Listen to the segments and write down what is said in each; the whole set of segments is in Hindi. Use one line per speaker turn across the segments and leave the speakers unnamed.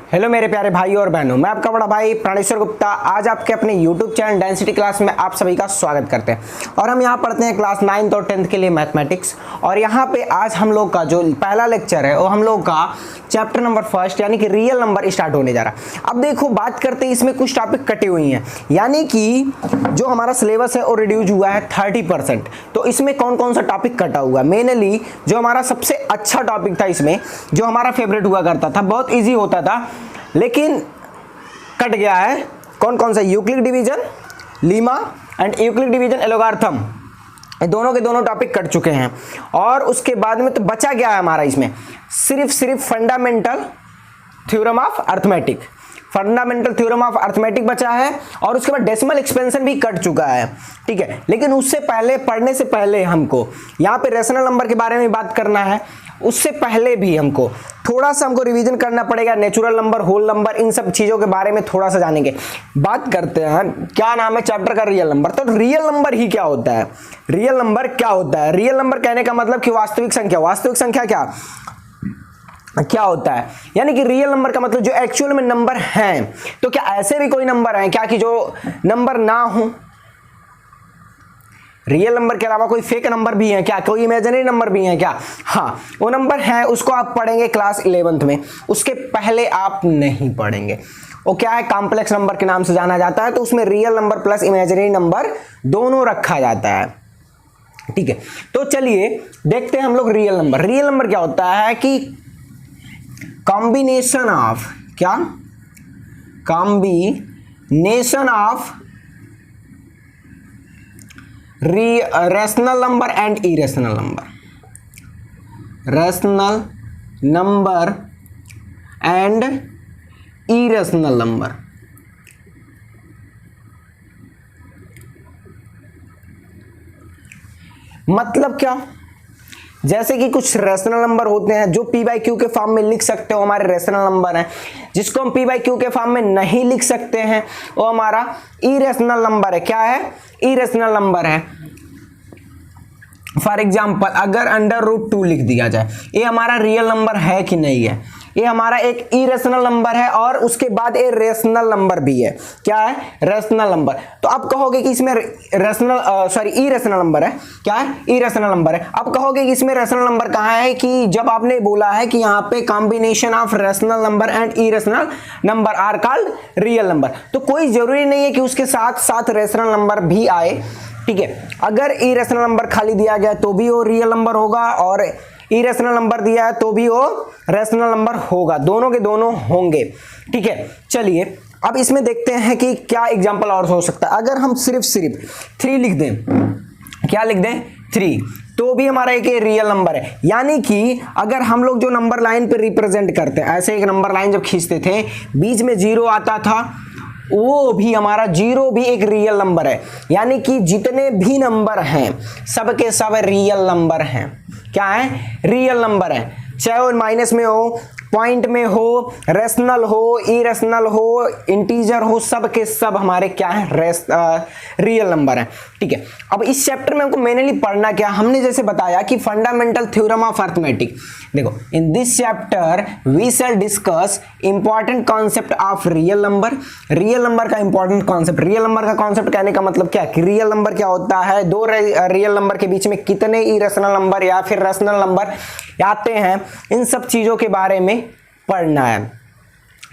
हेलो मेरे प्यारे भाई और बहनों, मैं आपका बड़ा भाई प्राणेश्वर गुप्ता आज आपके अपने YouTube चैनल डेंसिटी क्लास में आप सभी का स्वागत करते हैं। और हम यहाँ पढ़ते हैं क्लास 9th और 10th के लिए मैथमेटिक्स। और यहाँ पे आज हम लोग का जो पहला लेक्चर है वो हम लोग का चैप्टर नंबर 1 यानी कि रियल नंबर स्टार्ट होने जा रहा है। अब देखो बात करते हैं, इसमें कुछ टॉपिक कटे हुई हैं, यानी कि जो हमारा सिलेबस है वो रिड्यूस हुआ है 30%। तो इसमें कौन कौन सा टॉपिक कटा हुआ है? मेनली जो हमारा सबसे अच्छा टॉपिक था, इसमें जो हमारा फेवरेट हुआ करता था, बहुत ईजी होता था, लेकिन कट गया है। कौन कौन सा? Euclid division, lemma and Euclid division algorithm, दोनों के दोनों टॉपिक कट चुके हैं। और उसके बाद में तो बचा गया है हमारा इसमें सिर्फ fundamental theorem of arithmetic, fundamental theorem of arithmetic बचा है। और उसके बाद डेसिमल एक्सपेंशन भी कट चुका है, ठीक है। लेकिन उससे पहले, पढ़ने से पहले हमको यहाँ पे रेशनल नंबर के बारे में बात करना है। उससे पहले भी हमको थोड़ा सा रिवीजन करना पड़ेगा, नेचुरल नंबर, होल नंबर, इन सब चीजों के बारे में थोड़ा सा जानेंगे। बात करते हैं, क्या नाम है चैप्टर का? Real number. तो रियल नंबर ही क्या होता है? रियल नंबर क्या होता है? रियल नंबर कहने का मतलब कि वास्तविक संख्या। वास्तविक संख्या क्या होता है? यानी कि रियल नंबर का मतलब जो एक्चुअल में नंबर हैं। तो क्या ऐसे भी कोई नंबर हैं क्या कि जो नंबर ना हो? रियल नंबर के अलावा कोई फेक नंबर भी है क्या? कोई इमेजिनरी नंबर भी है क्या? हाँ, वो नंबर है, उसको आप पढ़ेंगे क्लास 11th में। उसके पहले आप नहीं पढ़ेंगे। वो क्या है? कॉम्प्लेक्स नंबर के नाम से जाना जाता है। तो उसमें real number plus imaginary number दोनों रखा जाता है, ठीक है। तो चलिए देखते हैं हम लोग रियल नंबर। रियल नंबर क्या होता है कि कॉम्बिनेशन ऑफ, क्या? Combination of rational number and irrational number, rational number and irrational number. मतलब क्या? जैसे कि कुछ रेशनल नंबर होते हैं जो पी बाई क्यू के फॉर्म में लिख सकते हो, हमारे रेशनल नंबर हैं। जिसको हम पी बाई क्यू के फॉर्म में नहीं लिख सकते हैं वो हमारा इरेशनल नंबर है। क्या है? इरेशनल नंबर है। फॉर एग्जाम्पल अगर √2 लिख दिया जाए, ये हमारा रियल नंबर है कि नहीं है? ये हमारा एक इरेशनल नंबर है और उसके बाद ये रेशनल नंबर भी है। क्या है? Rational number. तो आप कहोगे कि इसमें इरेशनल नंबर है। क्या है? इरेशनल नंबर है। आप कहोगे कि इसमें रेशनल नंबर कहाँ है? कि जब आपने बोला है कि यहाँ पे combination of rational number and irrational number are called real number. तो कोई जरूरी नहीं है कि उसके साथ साथ रेशनल नंबर भी आए, ठीक है। अगर इरेशनल नंबर खाली दिया गया तो भी वो रियल नंबर होगा, और इरेशनल नंबर दिया है तो भी वो रेशनल नंबर होगा। दोनों के दोनों होंगे, ठीक है। चलिए अब इसमें देखते हैं कि क्या एग्जांपल और हो सकता है। अगर हम सिर्फ 3 लिख दें, क्या लिख दें? 3, तो भी हमारा एक रियल नंबर है। यानी कि अगर हम लोग जो नंबर लाइन पे रिप्रेजेंट करते हैं, ऐसे एक नंबर लाइन जब खींचते थे, बीच में 0 आता था, वो भी हमारा 0 भी एक रियल नंबर है। यानी कि जितने भी नंबर हैं सब के सब रियल नंबर हैं। क्या है? रियल नंबर है। चाहे वो माइनस में हो, पॉइंट में हो, रेशनल हो, इरेशनल हो, इंटीजर हो, सब के सब हमारे क्या है? रियल नंबर है, ठीक है। अब इस चैप्टर में हमको मेनली पढ़ना क्या? हमने जैसे बताया कि फंडामेंटल थ्योरम ऑफ अर्थमेटिक। देखो, in this chapter we shall discuss important concept of real number. Real number का इंपॉर्टेंट कॉन्सेप्ट। रियल नंबर का कॉन्सेप्ट कहने का मतलब क्या कि रियल नंबर क्या होता है, दो रियल नंबर के बीच में कितने इरेशनल नंबर या फिर रेशनल नंबर आते हैं, इन सब चीजों के बारे में पढ़ना है,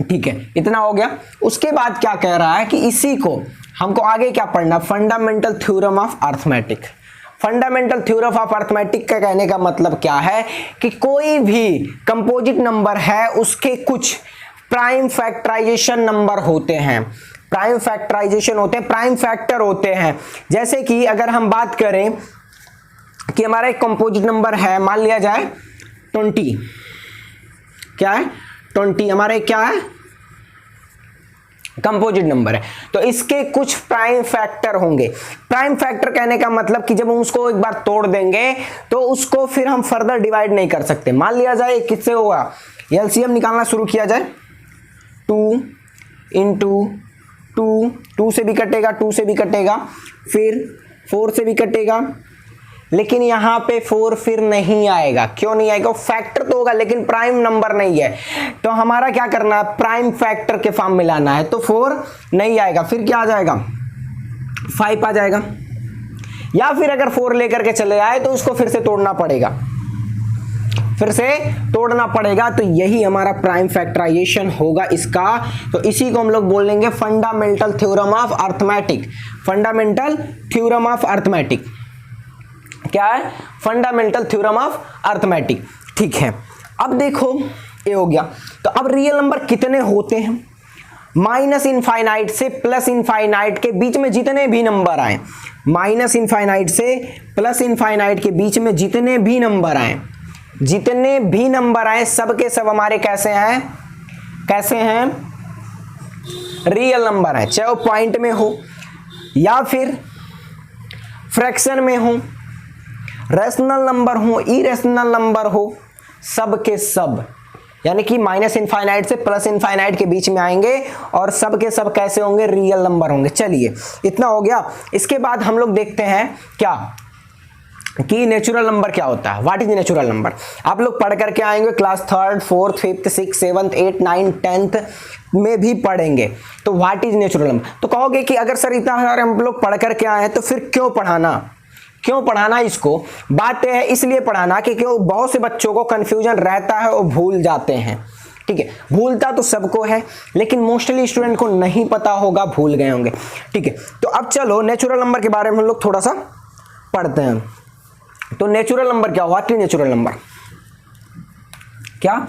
ठीक है। इतना हो गया। उसके बाद क्या कह रहा है कि इसी को हमको आगे क्या पढ़ना? Fundamental theorem of arithmetic. Fundamental theorem of arithmetic का कहने का मतलब क्या है कि कोई भी कंपोजिट नंबर है उसके कुछ प्राइम फैक्टराइजेशन नंबर होते हैं, प्राइम फैक्टराइजेशन होते हैं, प्राइम फैक्टर होते हैं। जैसे कि अगर हम बात करें कि हमारा एक कंपोजिट नंबर है, मान लिया जाए 20। क्या है? 20 हमारे क्या है? कंपोजिट नंबर है। तो इसके कुछ प्राइम फैक्टर होंगे। प्राइम फैक्टर कहने का मतलब कि जब हम उसको एक बार तोड़ देंगे तो उसको फिर हम फर्दर डिवाइड नहीं कर सकते। मान लिया जाए किससे होगा? एलसीएम निकालना शुरू किया जाए, 2 इंटू 2 से भी कटेगा, 2 से भी कटेगा, फिर 4 से भी कटेगा, लेकिन यहाँ पे 4 फिर नहीं आएगा। क्यों नहीं आएगा? फैक्टर तो होगा लेकिन प्राइम नंबर नहीं है, तो हमारा क्या करना है, प्राइम फैक्टर के फॉर्म में लाना है, तो 4 नहीं आएगा। फिर क्या आ जाएगा, 5 आ जाएगा। या फिर अगर 4 लेकर के चले आए तो उसको फिर से तोड़ना पड़ेगा, फिर से तोड़ना पड़ेगा। तो यही हमारा प्राइम फैक्टराइजेशन होगा इसका। तो इसी को हम लोग बोलेंगे fundamental theorem of arithmetic. Fundamental theorem of arithmetic क्या है? Fundamental theorem of arithmetic. ठीक है, अब देखो ये हो गया। तो अब रियल नंबर कितने होते हैं? माइनस इनफाइनाइट से प्लस इनफाइनाइट के बीच में जितने भी नंबर आए, माइनस इनफाइनाइट से प्लस इनफाइनाइट के बीच में जितने भी नंबर आए, जितने भी नंबर आए सब के सब हमारे कैसे हैं? कैसे हैं? रियल नंबर है, चाहे वो पॉइंट में हो या फिर फ्रैक्शन में हो, रैशनल नंबर हो, इरेशनल नंबर हो, सब के सब, यानी कि माइनस इनफाइनाइट से प्लस इनफाइनाइट के बीच में आएंगे और सब के सब कैसे होंगे? रियल नंबर होंगे। चलिए इतना हो गया। इसके बाद हम लोग देखते हैं क्या कि नेचुरल नंबर क्या होता है। What is natural number? आप लोग पढ़ करके आएंगे class 3rd 4th 5th 6th 7th 8th 9th 10th में भी पढ़ेंगे। तो व्हाट इज नेचुरल नंबर? तो कहोगे कि अगर सर इतना सारे हम लोग पढ़ करके आए हैं तो फिर क्यों पढ़ाना, क्यों पढ़ाना इसको? बात है इसलिए पढ़ाना कि क्यों बहुत से बच्चों को कंफ्यूजन रहता है और भूल जाते हैं। ठीक है, भूलता तो सबको है लेकिन मोस्टली स्टूडेंट को नहीं पता होगा, भूल गए होंगे। ठीक है, तो अब चलो नेचुरल नंबर के बारे में हम लोग थोड़ा सा पढ़ते हैं। तो नेचुरल नंबर क्या? What is natural number? क्या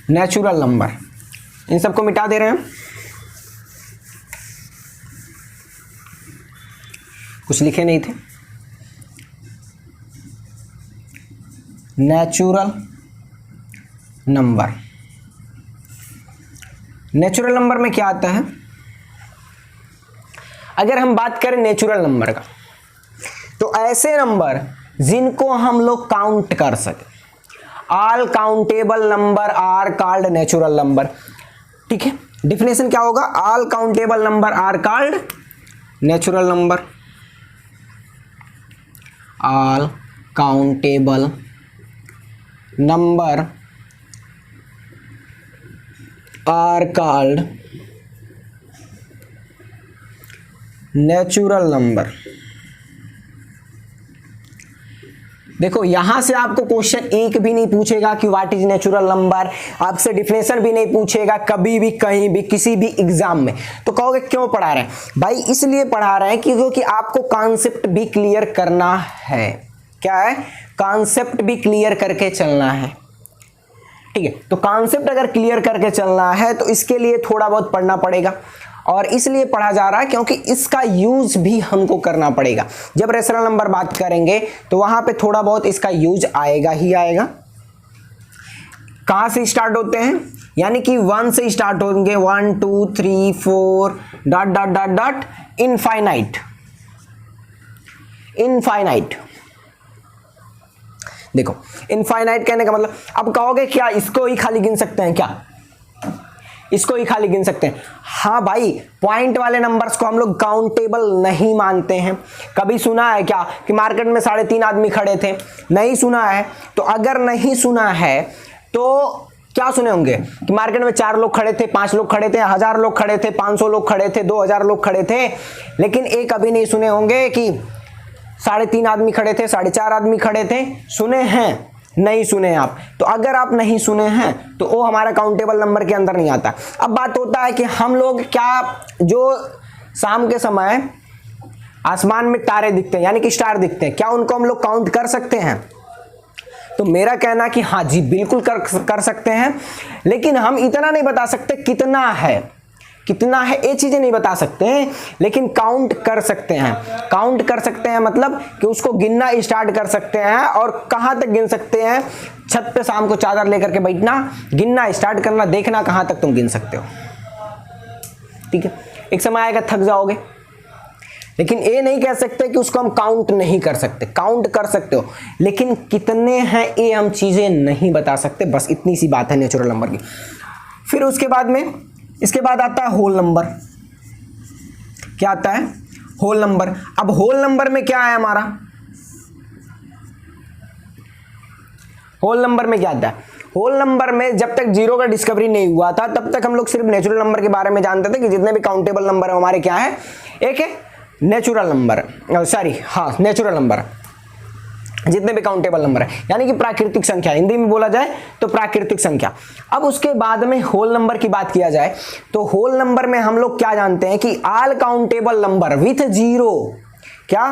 नेचुरल नंबर? इन सबको मिटा दे रहे हैं, कुछ लिखे नहीं थे। नेचुरल नंबर, नेचुरल नंबर में क्या आता है? अगर हम बात करें नेचुरल नंबर का, तो ऐसे नंबर जिनको हम लोग काउंट कर सके, all countable number are called natural number. ठीक है, डिफिनेशन क्या होगा? All countable number are called natural number. All countable number are called natural number. देखो यहां से आपको क्वेश्चन एक भी नहीं पूछेगा कि व्हाट इज नेचुरल नंबर, आपसे डिफिनेशन भी नहीं पूछेगा कभी भी कहीं भी किसी भी एग्जाम में। तो कहोगे क्यों पढ़ा रहे हैं भाई? इसलिए पढ़ा रहे हैं क्योंकि आपको कॉन्सेप्ट भी क्लियर करना है। क्या है? कॉन्सेप्ट भी क्लियर करके चलना है। ठीक है, तो कॉन्सेप्ट अगर क्लियर करके चलना है तो इसके लिए थोड़ा बहुत पढ़ना पड़ेगा, और इसलिए पढ़ा जा रहा है क्योंकि इसका यूज भी हमको करना पड़ेगा। जब रेशनल नंबर बात करेंगे तो वहां पे थोड़ा बहुत इसका यूज आएगा ही आएगा। कहां से स्टार्ट होते हैं? यानी कि 1 से स्टार्ट होंगे, 1 2 3 4 dot dot dot dot infinite. Infinite, देखो इनफाइनाइट कहने का मतलब, अब कहोगे क्या इसको ही खाली गिन सकते हैं क्या? इसको ही खाली गिन सकते हैं? हाँ भाई, पॉइंट वाले नंबर्स को हम लोग काउंटेबल नहीं मानते हैं। कभी सुना है क्या कि मार्केट में 3.5 आदमी खड़े थे? नहीं सुना है। तो अगर नहीं सुना है तो क्या सुने होंगे कि मार्केट में 4 लोग खड़े थे, 5 लोग खड़े थे, 1000 लोग खड़े थे, 500 लोग खड़े थे, 2000 लोग खड़े थे। लेकिन एक अभी नहीं सुने होंगे कि 3.5 आदमी खड़े थे, 4.5 आदमी खड़े थे। सुने हैं? नहीं सुने आप। तो अगर आप नहीं सुने हैं तो वो हमारा काउंटेबल नंबर के अंदर नहीं आता। अब बात होता है कि हम लोग क्या, जो शाम के समय आसमान में तारे दिखते हैं यानी कि स्टार दिखते हैं, क्या उनको हम लोग काउंट कर सकते हैं? तो मेरा कहना कि हाँ जी बिल्कुल कर सकते हैं, लेकिन हम इतना नहीं बता सकते कितना है, कितना है ये चीजें नहीं बता सकते हैं, लेकिन काउंट कर सकते हैं। काउंट कर सकते हैं मतलब कि उसको गिनना स्टार्ट कर सकते हैं। और कहां तक गिन सकते हैं? छत पे शाम को चादर लेकर के बैठना, गिनना स्टार्ट करना, देखना कहां तक तुम गिन सकते हो। ठीक है, एक समय आएगा थक जाओगे, लेकिन ये नहीं कह सकते कि उसको हम काउंट नहीं कर सकते। काउंट कर सकते हो, लेकिन कितने हैं ये हम चीजें नहीं बता सकते। बस इतनी सी बात है नेचुरल नंबर की। फिर उसके बाद में, इसके बाद आता है होल नंबर। क्या आता है? Whole number. अब होल नंबर में क्या है हमारा? होल नंबर में क्या आता है, होल नंबर में जब तक जीरो का डिस्कवरी नहीं हुआ था तब तक हम लोग सिर्फ नेचुरल नंबर के बारे में जानते थे कि जितने भी काउंटेबल नंबर है हमारे क्या है, एक है नेचुरल नंबर, सॉरी हाँ नेचुरल नंबर, जितने भी काउंटेबल नंबर है यानी कि प्राकृतिक संख्या, हिंदी में बोला जाए तो प्राकृतिक संख्या। अब उसके बाद में होल नंबर की बात किया जाए तो होल नंबर में हम लोग क्या जानते हैं कि all countable number with zero, क्या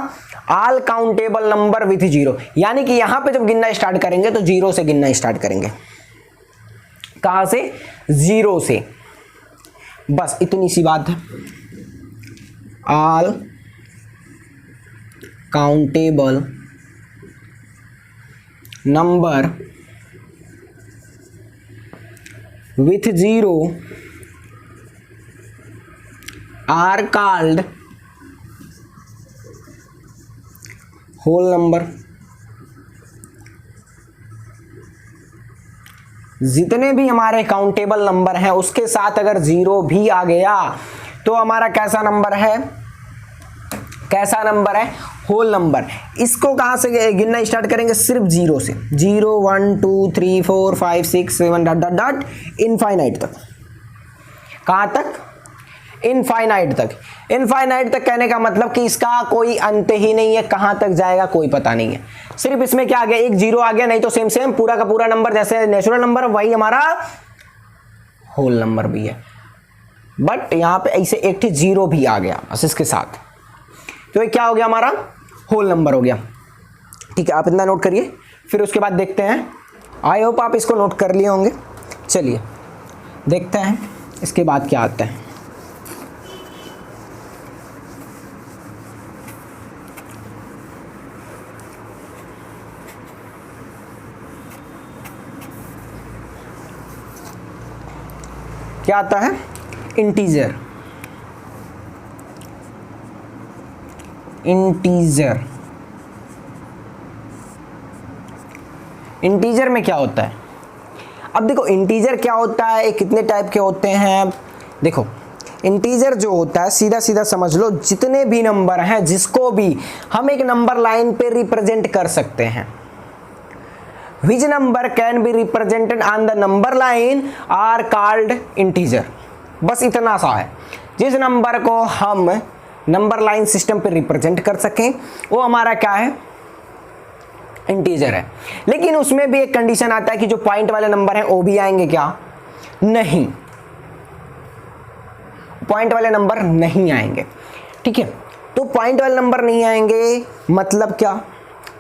all countable number with zero, यानी कि यहां पे जब गिनना स्टार्ट करेंगे तो जीरो से गिनना स्टार्ट करेंगे। कहां से, जीरो से, बस इतनी सी बात है। All countable number with zero are called whole number। जितने भी हमारे काउंटेबल नंबर हैं उसके साथ अगर जीरो भी आ गया तो हमारा कैसा नंबर है, कैसा नंबर है, होल नंबर। इसको कहां से गिनना स्टार्ट करेंगे, सिर्फ जीरो से, 0 1 2 3 4 5 6 7 डॉट डॉट डॉट इनफाइनाइट तक। कहां तक, इनफाइनाइट तक। इनफाइनाइट तक कहने का मतलब कि इसका कोई अंत ही नहीं है, कहां तक जाएगा कोई पता नहीं है। सिर्फ इसमें क्या आ गया, एक जीरो आ गया, नहीं तो सेम सेम पूरा का पूरा नंबर जैसे नेचुरल नंबर वही हमारा होल नंबर भी है, बट यहां पे ऐसे एक जीरो भी आ गया बस इसके साथ, तो ये क्या हो गया, हमारा होल नंबर हो गया। ठीक है, आप इतना नोट करिए, फिर उसके बाद देखते हैं। आई होप आप इसको नोट कर लिए होंगे। चलिए देखते हैं इसके बाद क्या आता है। क्या आता है, इंटीजर। इंटीजर, इंटीजर में क्या होता है, अब देखो इंटीजर क्या होता है, कितने टाइप के होते हैं। देखो इंटीजर जो होता है सीधा सीधा समझ लो, जितने भी नंबर हैं जिसको भी हम एक नंबर लाइन पे रिप्रेजेंट कर सकते हैं। Which number can be represented on the number line are called integer। बस इतना सा है, जिस नंबर को हम नंबर लाइन सिस्टम पे रिप्रेजेंट कर सकें वो हमारा क्या है, इंटीजर है। लेकिन उसमें भी एक कंडीशन आता है कि जो पॉइंट वाले नंबर हैं वो भी आएंगे क्या, नहीं, पॉइंट वाले नंबर नहीं आएंगे। ठीक है, तो पॉइंट वाले नंबर नहीं आएंगे मतलब क्या,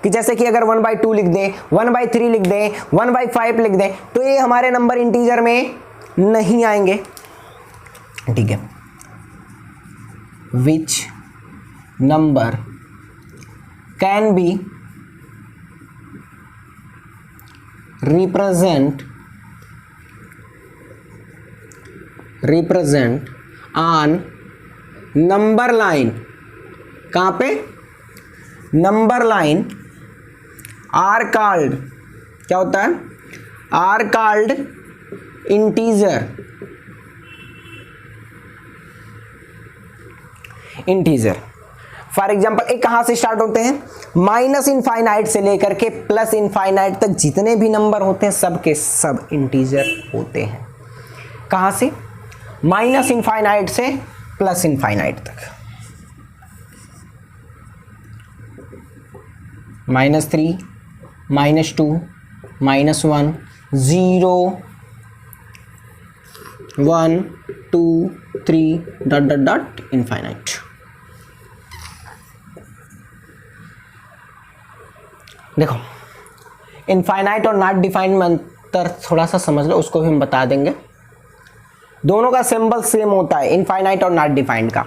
कि जैसे कि अगर 1/2 लिख दें, 1/3 लिख दें, 1/5 लिख दें, तो ये हमारे नंबर इंटीजर में नहीं आएंगे। ठीक है, which number can be represent on number line, कहां पे, नंबर लाइन, आर कॉल्ड, क्या होता है, are called integer. Integer for example एक कहां से स्टार्ट होते हैं, माइनस इनफाइनाइट से लेकर के प्लस इनफाइनाइट तक जितने भी नंबर होते हैं सब के सब इंटीजर होते हैं। कहां से, माइनस इनफाइनाइट से प्लस इनफाइनाइट तक, -3 -2 -1 0 1 2 3 डॉट डॉट डॉट इनफाइनाइट। देखो इनफाइनाइट और नॉट डिफाइंड में अंतर थोड़ा सा समझ लो, उसको भी हम बता देंगे। दोनों का सिंबल सेम होता है, इनफाइनाइट और नॉट डिफाइंड का।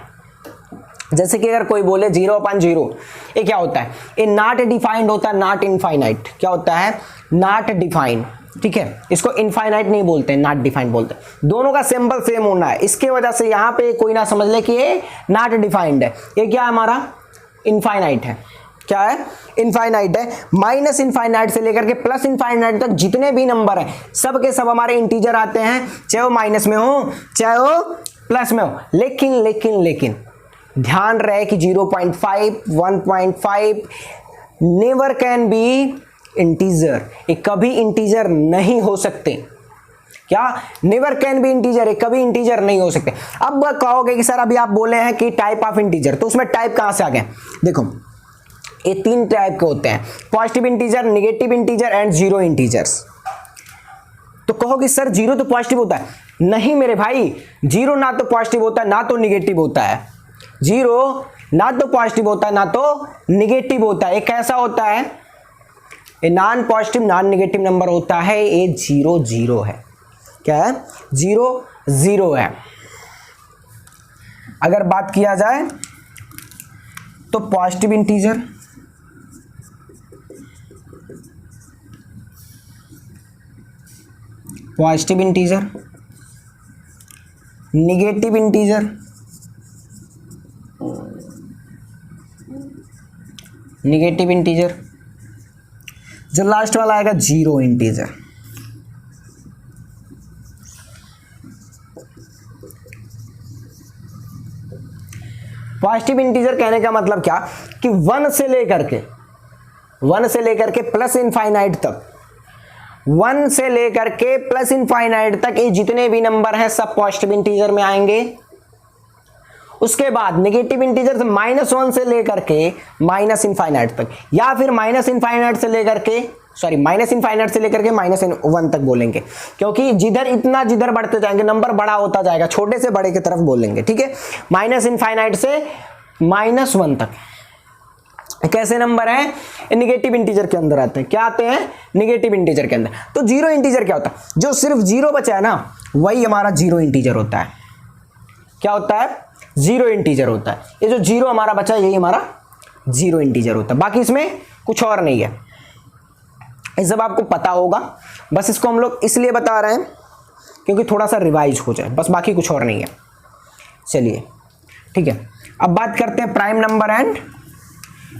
जैसे कि अगर कोई बोले 0/0, ये क्या होता है, ये नॉट डिफाइंड होता है, नॉट इनफाइनाइट। क्या होता है, नॉट डिफाइंड। ठीक है, इसको इनफाइनाइट नहीं बोलते, नॉट डिफाइंड बोलते हैं। दोनों का सिंबल सेम होना है, इसके वजह से यहाँ पे कोई ना समझ ले कि ये नॉट डिफाइंड है, ये क्या है, हमारा इनफाइनाइट है। क्या है, इनफाइनाइट है। माइनस इनफाइनाइट से लेकर के प्लस इनफाइनाइट तक जितने भी नंबर हैं सब के सब हमारे इंटीजर आते हैं, चाहे वो माइनस में हो चाहे वो प्लस में हो। लेकिन लेकिन लेकिन ध्यान रहे कि 0.5 1.5 नेवर कैन बी इंटीजर, ये कभी इंटीजर नहीं हो सकते। क्या? नेवर कैन बी इंटीजर, ये कभी इंटीजर नहीं हो सकते। अब कहोगे कि सर अभी आप बोले हैं कि टाइप ऑफ इंटीजर, तो उसमें टाइप कहां से आ गए? देखो ये 3 टाइप के होते हैं, positive integer, negative integer and zero integers. तो कहोगे सर जीरो तो पॉजिटिव होता है। नहीं मेरे भाई, जीरो ना तो पॉजिटिव होता है ना तो निगेटिव होता है। जीरो ना तो पॉजिटिव होता है ना तो निगेटिव होता है। ये कैसा होता है? ये non positive non negative number होता है। ये 0 0 है। क्या है? 0 0 है। अगर बात किया जाए तो positive integer, positive integer, negative integer, negative integer, जो लास्ट वाला आएगा जीरो इंटीजर। पॉजिटिव इंटीजर कहने का मतलब क्या कि 1 से लेकर के प्लस इनफाइनाइट तक, 1 से लेकर के प्लस इनफाइनाइट तक ये जितने भी नंबर हैं सब पॉजिटिव इंटीजर में आएंगे। उसके बाद नेगेटिव इंटीजर -1 से लेकर के माइनस इनफाइनाइट तक, या फिर माइनस इनफाइनाइट से लेकर के -1 तक बोलेंगे, क्योंकि जिधर बढ़ते जाएंगे नंबर बड़ा होता जाएगा, छोटे से बड़े की तरफ बोलेंगे। ठीक है, माइनस इनफाइनाइट से -1 तक कैसे नंबर है? निगेटिव इंटीजर के अंदर आते हैं। क्या आते हैं? निगेटिव इंटीजर के अंदर। तो जीरो इंटीजर क्या होता है? जो सिर्फ जीरो बचा है ना, वही हमारा जीरो इंटीजर होता है। क्या होता है? जीरो इंटीजर होता है। ये जो जीरो हमारा बचा है यही हमारा जीरो इंटीजर होता है, बाकी इसमें कुछ और नहीं है। ये सब आपको पता होगा, बस इसको हम लोग इसलिए बता रहे हैं क्योंकि थोड़ा सा रिवाइज हो जाए, बस बाकी कुछ और नहीं है। चलिए ठीक है, अब बात करते हैं prime number and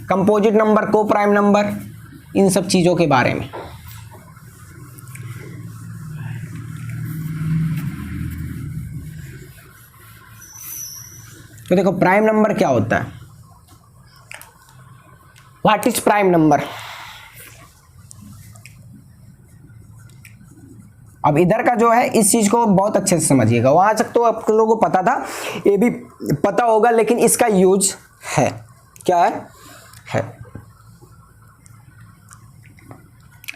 composite number, coprime number, इन सब चीजों के बारे में। तो देखो प्राइम नंबर क्या होता है? What is prime number? अब इधर का जो है इस चीज को बहुत अच्छे से समझिएगा, वहां तक तो आप लोगों को पता था, ये भी पता होगा, लेकिन इसका यूज है। क्या है?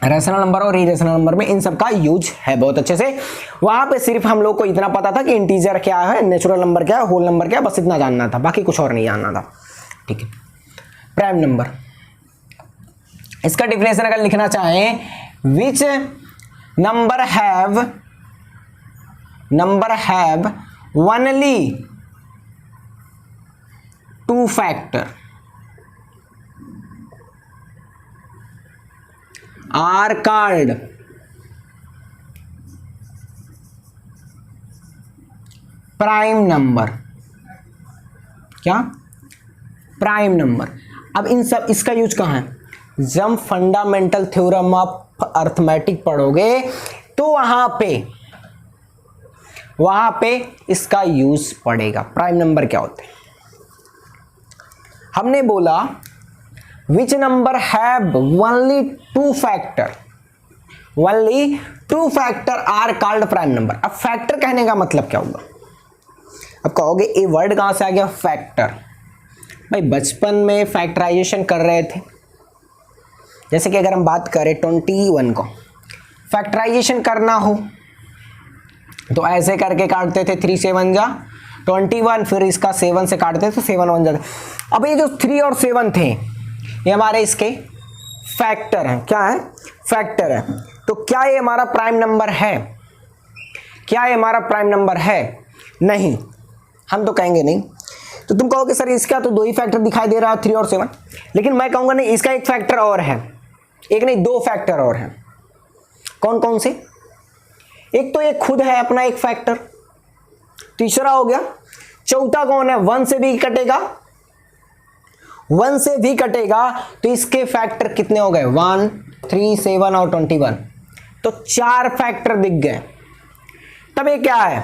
रेशनल नंबर और इरेशनल नंबर में इन सब का यूज है बहुत अच्छे से। वहां पे सिर्फ हम लोग को इतना पता था कि इंटीजर क्या है, नेचुरल नंबर क्या है, होल नंबर क्या है, बस इतना जानना था, बाकी कुछ और नहीं जानना था। ठीक है, प्राइम नंबर, इसका डिफिनेशन अगर लिखना चाहें, which number have only 2 factor are called prime number. क्या? Prime number. अब इन सब इसका यूज कहां है? जब फंडामेंटल थ्योरम ऑफ अर्थमेटिक पढ़ोगे तो वहां पे इसका यूज पड़ेगा। प्राइम नंबर क्या होते हैं? हमने बोला which number have only 2 factor are called prime number. अब फैक्टर कहने का मतलब क्या होगा? अब कहोगे ये वर्ड कहां से आ गया फैक्टर? भाई बचपन में फैक्टराइजेशन कर रहे थे, जैसे कि अगर हम बात करें 21 को फैक्टराइजेशन करना हो तो ऐसे करके काटते थे, 3 7 जा 21, फिर इसका 7 से काटते थे तो 7 1 जाते। अब ये जो 3 और 7 थे ये हमारे इसके फैक्टर हैं। क्या है? फैक्टर है। तो क्या ये हमारा प्राइम नंबर है? क्या ये हमारा प्राइम नंबर है? नहीं, हम तो कहेंगे नहीं। तो तुम कहोगे सर इसका तो 2 ही फैक्टर दिखाई दे रहा है, 3 और 7, लेकिन मैं कहूंगा नहीं, इसका एक फैक्टर और है, एक नहीं 2 फैक्टर और हैं। कौन कौन से? एक तो ये खुद है अपना एक फैक्टर, तीसरा हो गया, चौथा कौन है? 1 से भी कटेगा, 1 से भी कटेगा तो इसके फैक्टर कितने हो गए? 1 3 7 और 21, तो 4 फैक्टर दिख गए। तब ये क्या है?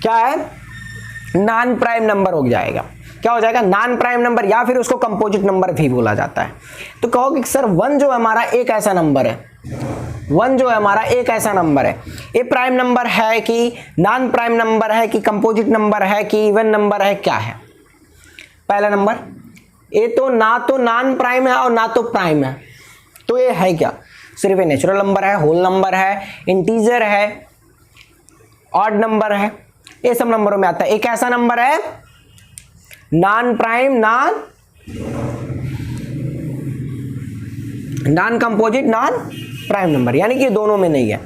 क्या है? नॉन प्राइम नंबर हो जाएगा। क्या हो जाएगा, नॉन प्राइम नंबर, या फिर उसको कंपोजिट नंबर भी बोला जाता है। तो कहोगे कि सर 1 जो हमारा एक ऐसा नंबर है, 1 जो है हमारा एक ऐसा नंबर है, ये प्राइम नंबर है कि नॉन प्राइम नंबर है कि कंपोजिट नंबर है कि इवन नंबर है, क्या है? पहला नंबर, ये तो ना तो नॉन प्राइम है और ना तो प्राइम है, तो ये है क्या? सिर्फ ये नेचुरल नंबर है, होल नंबर है, इंटीजर है, ऑड नंबर है, ये सब नंबरों में आता है। एक ऐसा नंबर है non prime, non composite, non prime number, यानी कि दोनों में नहीं है।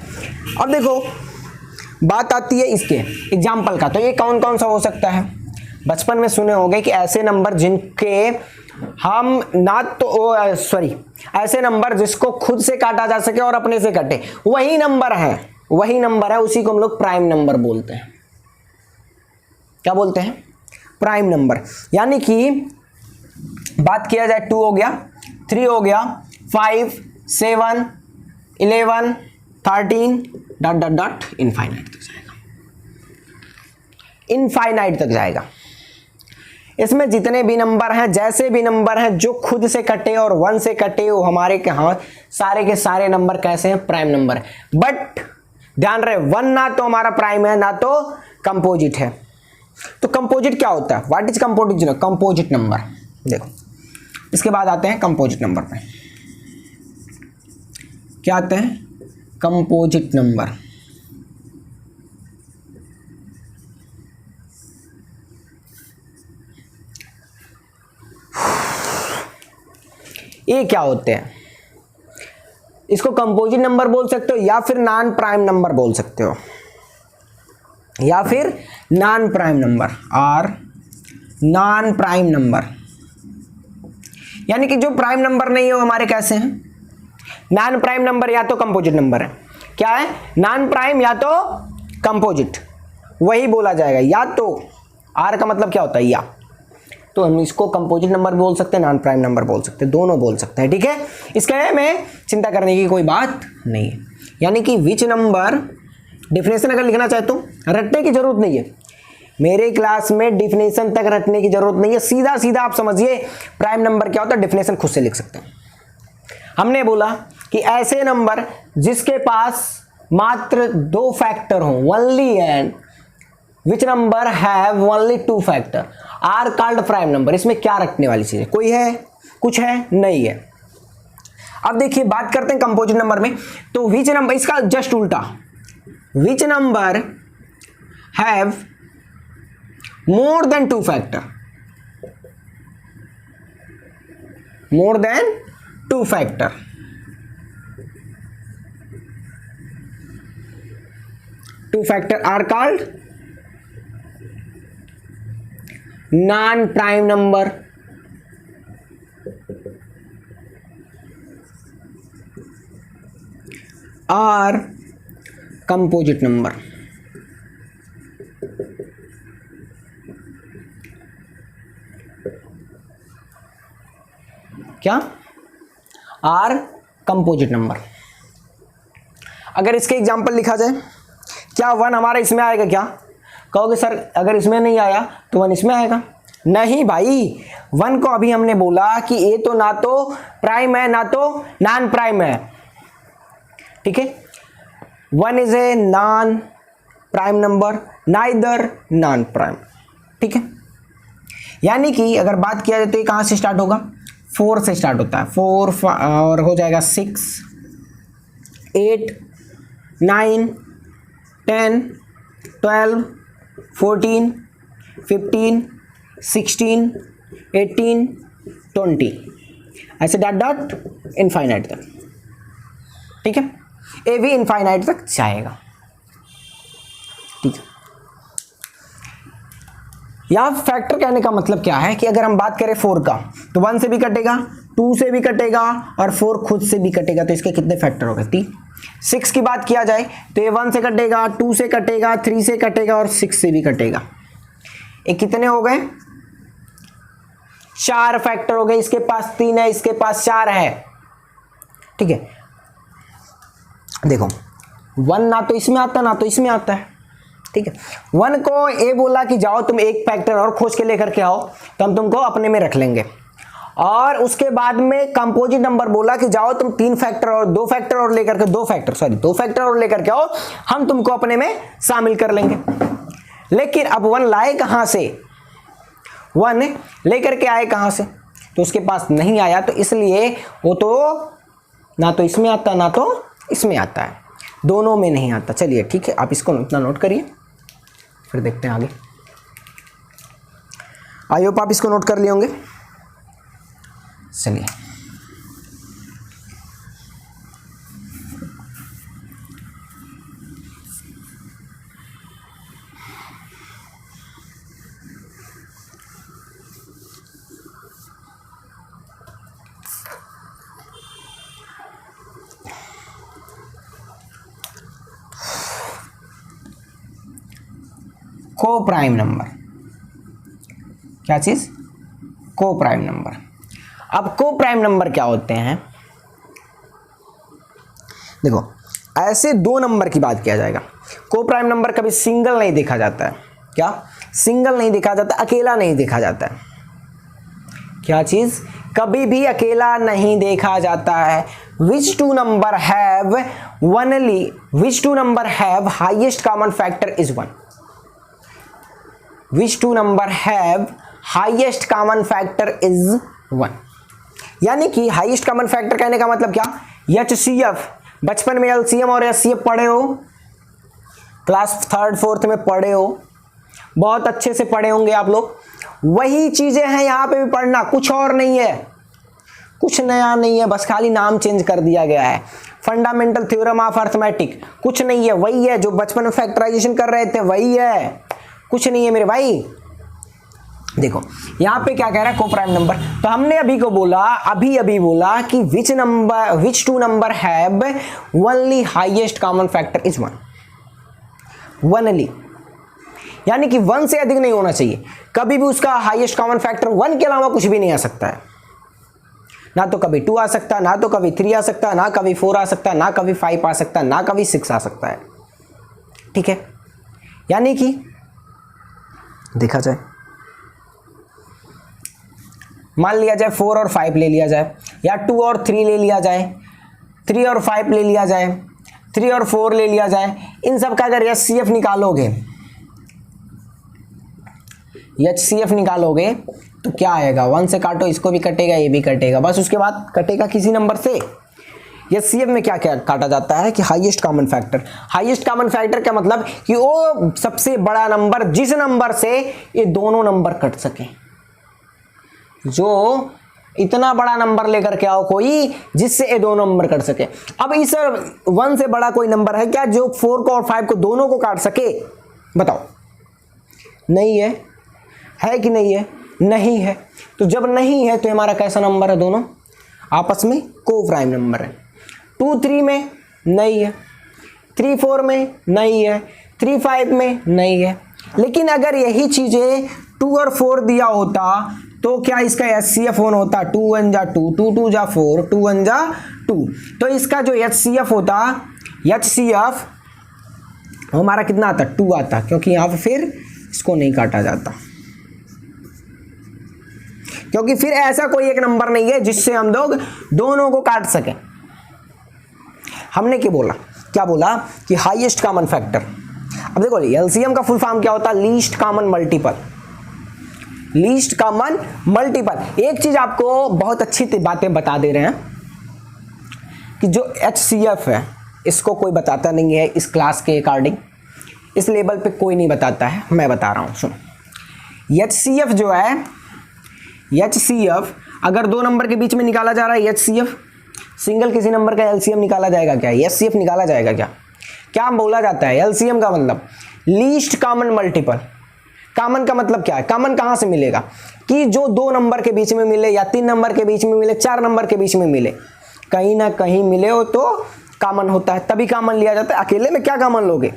अब देखो बात आती है इसके एग्जाम्पल का, तो ये कौन कौन सा हो सकता है? बचपन में सुने होंगे कि ऐसे नंबर जिनके हम ना तो ऐसे नंबर जिसको खुद से काटा जा सके और अपने से कटे, वही नंबर है, उसी को हम लोग प्राइम नंबर बोलते हैं। क्या बोलते हैं? Prime number. यानी कि बात किया जाए 2 हो गया, 3 हो गया, 5, 7, 11, 13 डॉट डॉट डॉट इनफाइनाइट तक जाएगा। इसमें जितने भी नंबर हैं, जैसे भी नंबर हैं जो खुद से कटे और 1 से कटे, वो हमारे सारे के सारे नंबर कैसे हैं? प्राइम नंबर है। बट ध्यान रहे 1 ना तो हमारा प्राइम है ना तो कंपोजिट है। तो कंपोजिट क्या होता है? What is composite? Composite number. देखो इसके बाद आते हैं कंपोजिट नंबर पे। क्या आते हैं? Composite number. ये क्या होते हैं? इसको कंपोजिट नंबर बोल सकते हो या फिर नॉन प्राइम नंबर बोल सकते हो, या फिर नॉन प्राइम नंबर और नॉन प्राइम नंबर, यानी कि जो प्राइम नंबर नहीं हो हमारे कैसे हैं? नॉन प्राइम नंबर या तो कंपोजिट नंबर है। क्या है? नॉन प्राइम या तो कंपोजिट, वही बोला जाएगा। या तो आर का मतलब क्या होता है? या, तो हम इसको कंपोजिट नंबर बोल सकते हैं, नॉन प्राइम नंबर बोल सकते हैं, दोनों बोल सकते हैं। ठीक है, इसके में चिंता करने की कोई बात नहीं है। यानी कि विच नंबर, डिफिनेशन अगर लिखना चाहे तो रटने की जरूरत नहीं है, मेरे क्लास में डिफिनेशन तक रटने की जरूरत नहीं है। सीधा सीधा आप समझिए प्राइम नंबर क्या होता है, डिफिनेशन खुद से लिख सकते हैं। हमने बोला कि ऐसे नंबर जिसके पास मात्र 2 फैक्टर हो, only and which number have only 2 factor are called prime number. इसमें क्या रखने वाली चीज है? कोई है? कुछ है? नहीं है। अब देखिए बात करते हैं कंपोजिट नंबर में। तो विच नंबर, इसका जस्ट उल्टा, which number have more than 2 factor, more than 2 factor, two factor are called non prime number. और कंपोजिट नंबर। क्या? Are composite number. अगर इसके एग्जांपल लिखा जाए, क्या 1 हमारा इसमें आएगा? क्या कहोगे सर अगर इसमें नहीं आया तो 1 इसमें आएगा? नहीं भाई, 1 को अभी हमने बोला कि ये तो ना तो प्राइम है ना तो नॉन प्राइम है। ठीक है, 1 is a non prime number, neither non prime. ठीक है, यानी कि अगर बात किया जाए तो ये कहां से स्टार्ट होगा? 4 से स्टार्ट होता है। 4 और हो जाएगा 6, 8, 9, 10, 12, 14, 15, 16, 18, 20, ऐसे डॉट डॉट इनफाइनाइट तक। ठीक है, ए भी इनफाइनाइट तक जाएगा। ठीक है, यहां फैक्टर कहने का मतलब क्या है कि अगर हम बात करें 4 का तो 1 से भी कटेगा, 2 से भी कटेगा और 4 खुद से भी कटेगा, तो इसके कितने फैक्टर हो गए? 3। 6 की बात किया जाए तो ये 1 से कटेगा, 2 से कटेगा, 3 से कटेगा और 6 से भी कटेगा। ये कितने हो गए? 4 फैक्टर हो गए। इसके पास 3 है, इसके पास 4 है। ठीक है, देखो 1 ना तो इसमें आता ना तो इसमें आता है, ठीक है। 1 को ए बोला कि जाओ तुम एक फैक्टर और खोज के लेकर के आओ, तो हम तुमको अपने में रख लेंगे। और उसके बाद में कंपोजिट नंबर बोला कि जाओ तुम 3 फैक्टर और 2 फैक्टर और लेकर के 2 फैक्टर और लेकर के आओ, हम तुमको अपने में शामिल कर लेंगे। लेकिन अब 1 लाए कहां से, 1 लेकर के आए कहां से, तो उसके पास नहीं आया, तो इसलिए वो तो ना तो इसमें आता ना तो इसमें आता है, दोनों में नहीं आता। चलिए ठीक है, आप इसको इतना नोट करिए, फिर देखते हैं आगे। आई होप आप इसको नोट कर लिए होंगे। चलिए को प्राइम नंबर, क्या चीज, को प्राइम नंबर। अब को प्राइम नंबर क्या होते हैं, देखो ऐसे 2 नंबर की बात किया जाएगा। को प्राइम नंबर कभी सिंगल नहीं देखा जाता है, क्या सिंगल नहीं देखा जाता, अकेला नहीं देखा जाता है। क्या चीज, कभी भी अकेला नहीं देखा जाता है। Which two number have only, which two number have highest common factor is 1, which two number have highest common factor is 1। यानी कि हाईएस्ट कॉमन फैक्टर कहने का मतलब क्या, HCF, बचपन में LCM और HCF पढ़े हो, क्लास 3rd 4th में पढ़े हो, बहुत अच्छे से पढ़े होंगे आप लोग। वही चीजें हैं यहाँ पे भी पढ़ना, कुछ और नहीं है, कुछ नया नहीं है, बस खाली नाम चेंज कर दिया गया है। फंडामेंटल थ्योरम ऑफ अर्थमेटिक कुछ नहीं है, वही है जो बचपन में फैक्टराइजेशन कर रहे थे, वही है, कुछ नहीं है मेरे भाई। देखो यहाँ पे क्या कह रहा है, को प्राइम नंबर। तो हमने अभी बोला कि which two number have only highest common factor is 1, only, यानी कि 1 से अधिक नहीं होना चाहिए। कभी भी उसका हाईएस्ट कॉमन फैक्टर 1 के अलावा कुछ भी नहीं आ सकता है। ना तो कभी 2 आ सकता है, ना तो कभी 3 आ सकता है, ना कभी 4 आ सकता है, ना कभी 5 आ सकता है, ना कभी 6 आ सकता है। ठीक है, यानी कि देखा जाए, मान लिया जाए 4 और 5 ले लिया जाए, या 2 और 3 ले लिया जाए, 3 और 5 ले लिया जाए, 3 और 4 ले लिया जाए, इन सब का अगर HCF निकालोगे, HCF निकालोगे तो क्या आएगा, 1 से काटो, इसको भी कटेगा, ये भी कटेगा, बस उसके बाद कटेगा किसी नंबर से। HCF में क्या क्या काटा जाता है कि highest common factor. Highest common factor का मतलब कि वो सबसे बड़ा नंबर जिस नंबर से ये दोनों नंबर कट सके, जो इतना बड़ा नंबर लेकर के आओ कोई जिससे ये दोनों नंबर कट सके। अब इस 1 से बड़ा कोई नंबर है क्या जो 4 को और 5 को दोनों को काट सके, बताओ। नहीं है कि नहीं है, नहीं है। तो जब नहीं है तो हमारा कैसा नंबर है, दोनों आपस में को प्राइम नंबर है। 2 3 में नहीं है, 3 4 में नहीं है, 3 5 में नहीं है। लेकिन अगर यही चीजें 2 और 4 दिया होता तो क्या इसका HCF ऑन होता, 2 1 जा 2, 2 2 जा 4, 2 1 जा 2। तो इसका जो HCF होता, HCF हमारा कितना आता, 2 आता, क्योंकि यहाँ पे फिर इसको नहीं काटा जाता, क्योंकि फिर ऐसा कोई एक नंबर नहीं है जिससे हम लोग दोनों को काट सकें। हमने क्या बोला कि हाईएस्ट कॉमन फैक्टर। अब देखो LCM का फुल फॉर्म क्या होता है, least common multiple, least common multiple. एक चीज आपको बहुत अच्छी बातें बता दे रहे हैं कि जो HCF है इसको कोई बताता नहीं है इस क्लास के अकॉर्डिंग, इस लेवल पे कोई नहीं बताता है, मैं बता रहा हूं, सुनो। HCF जो है, HCF अगर 2 नंबर के बीच में निकाला जा रहा है HCF, सिंगल किसी नंबर का LCM निकाला जाएगा क्या, HCF निकाला जाएगा क्या, क्या बोला जाता है LCM का मतलब लीस्ट कॉमन मल्टीपल। कॉमन का मतलब क्या है, कॉमन कहां से मिलेगा कि जो 2 नंबर के बीच में मिले, या 3 नंबर के बीच में मिले, 4 नंबर के बीच में मिले, कहीं ना कहीं मिले हो तो कॉमन होता है, तभी कॉमन लिया जाता है। अकेले में क्या कॉमन लोगे,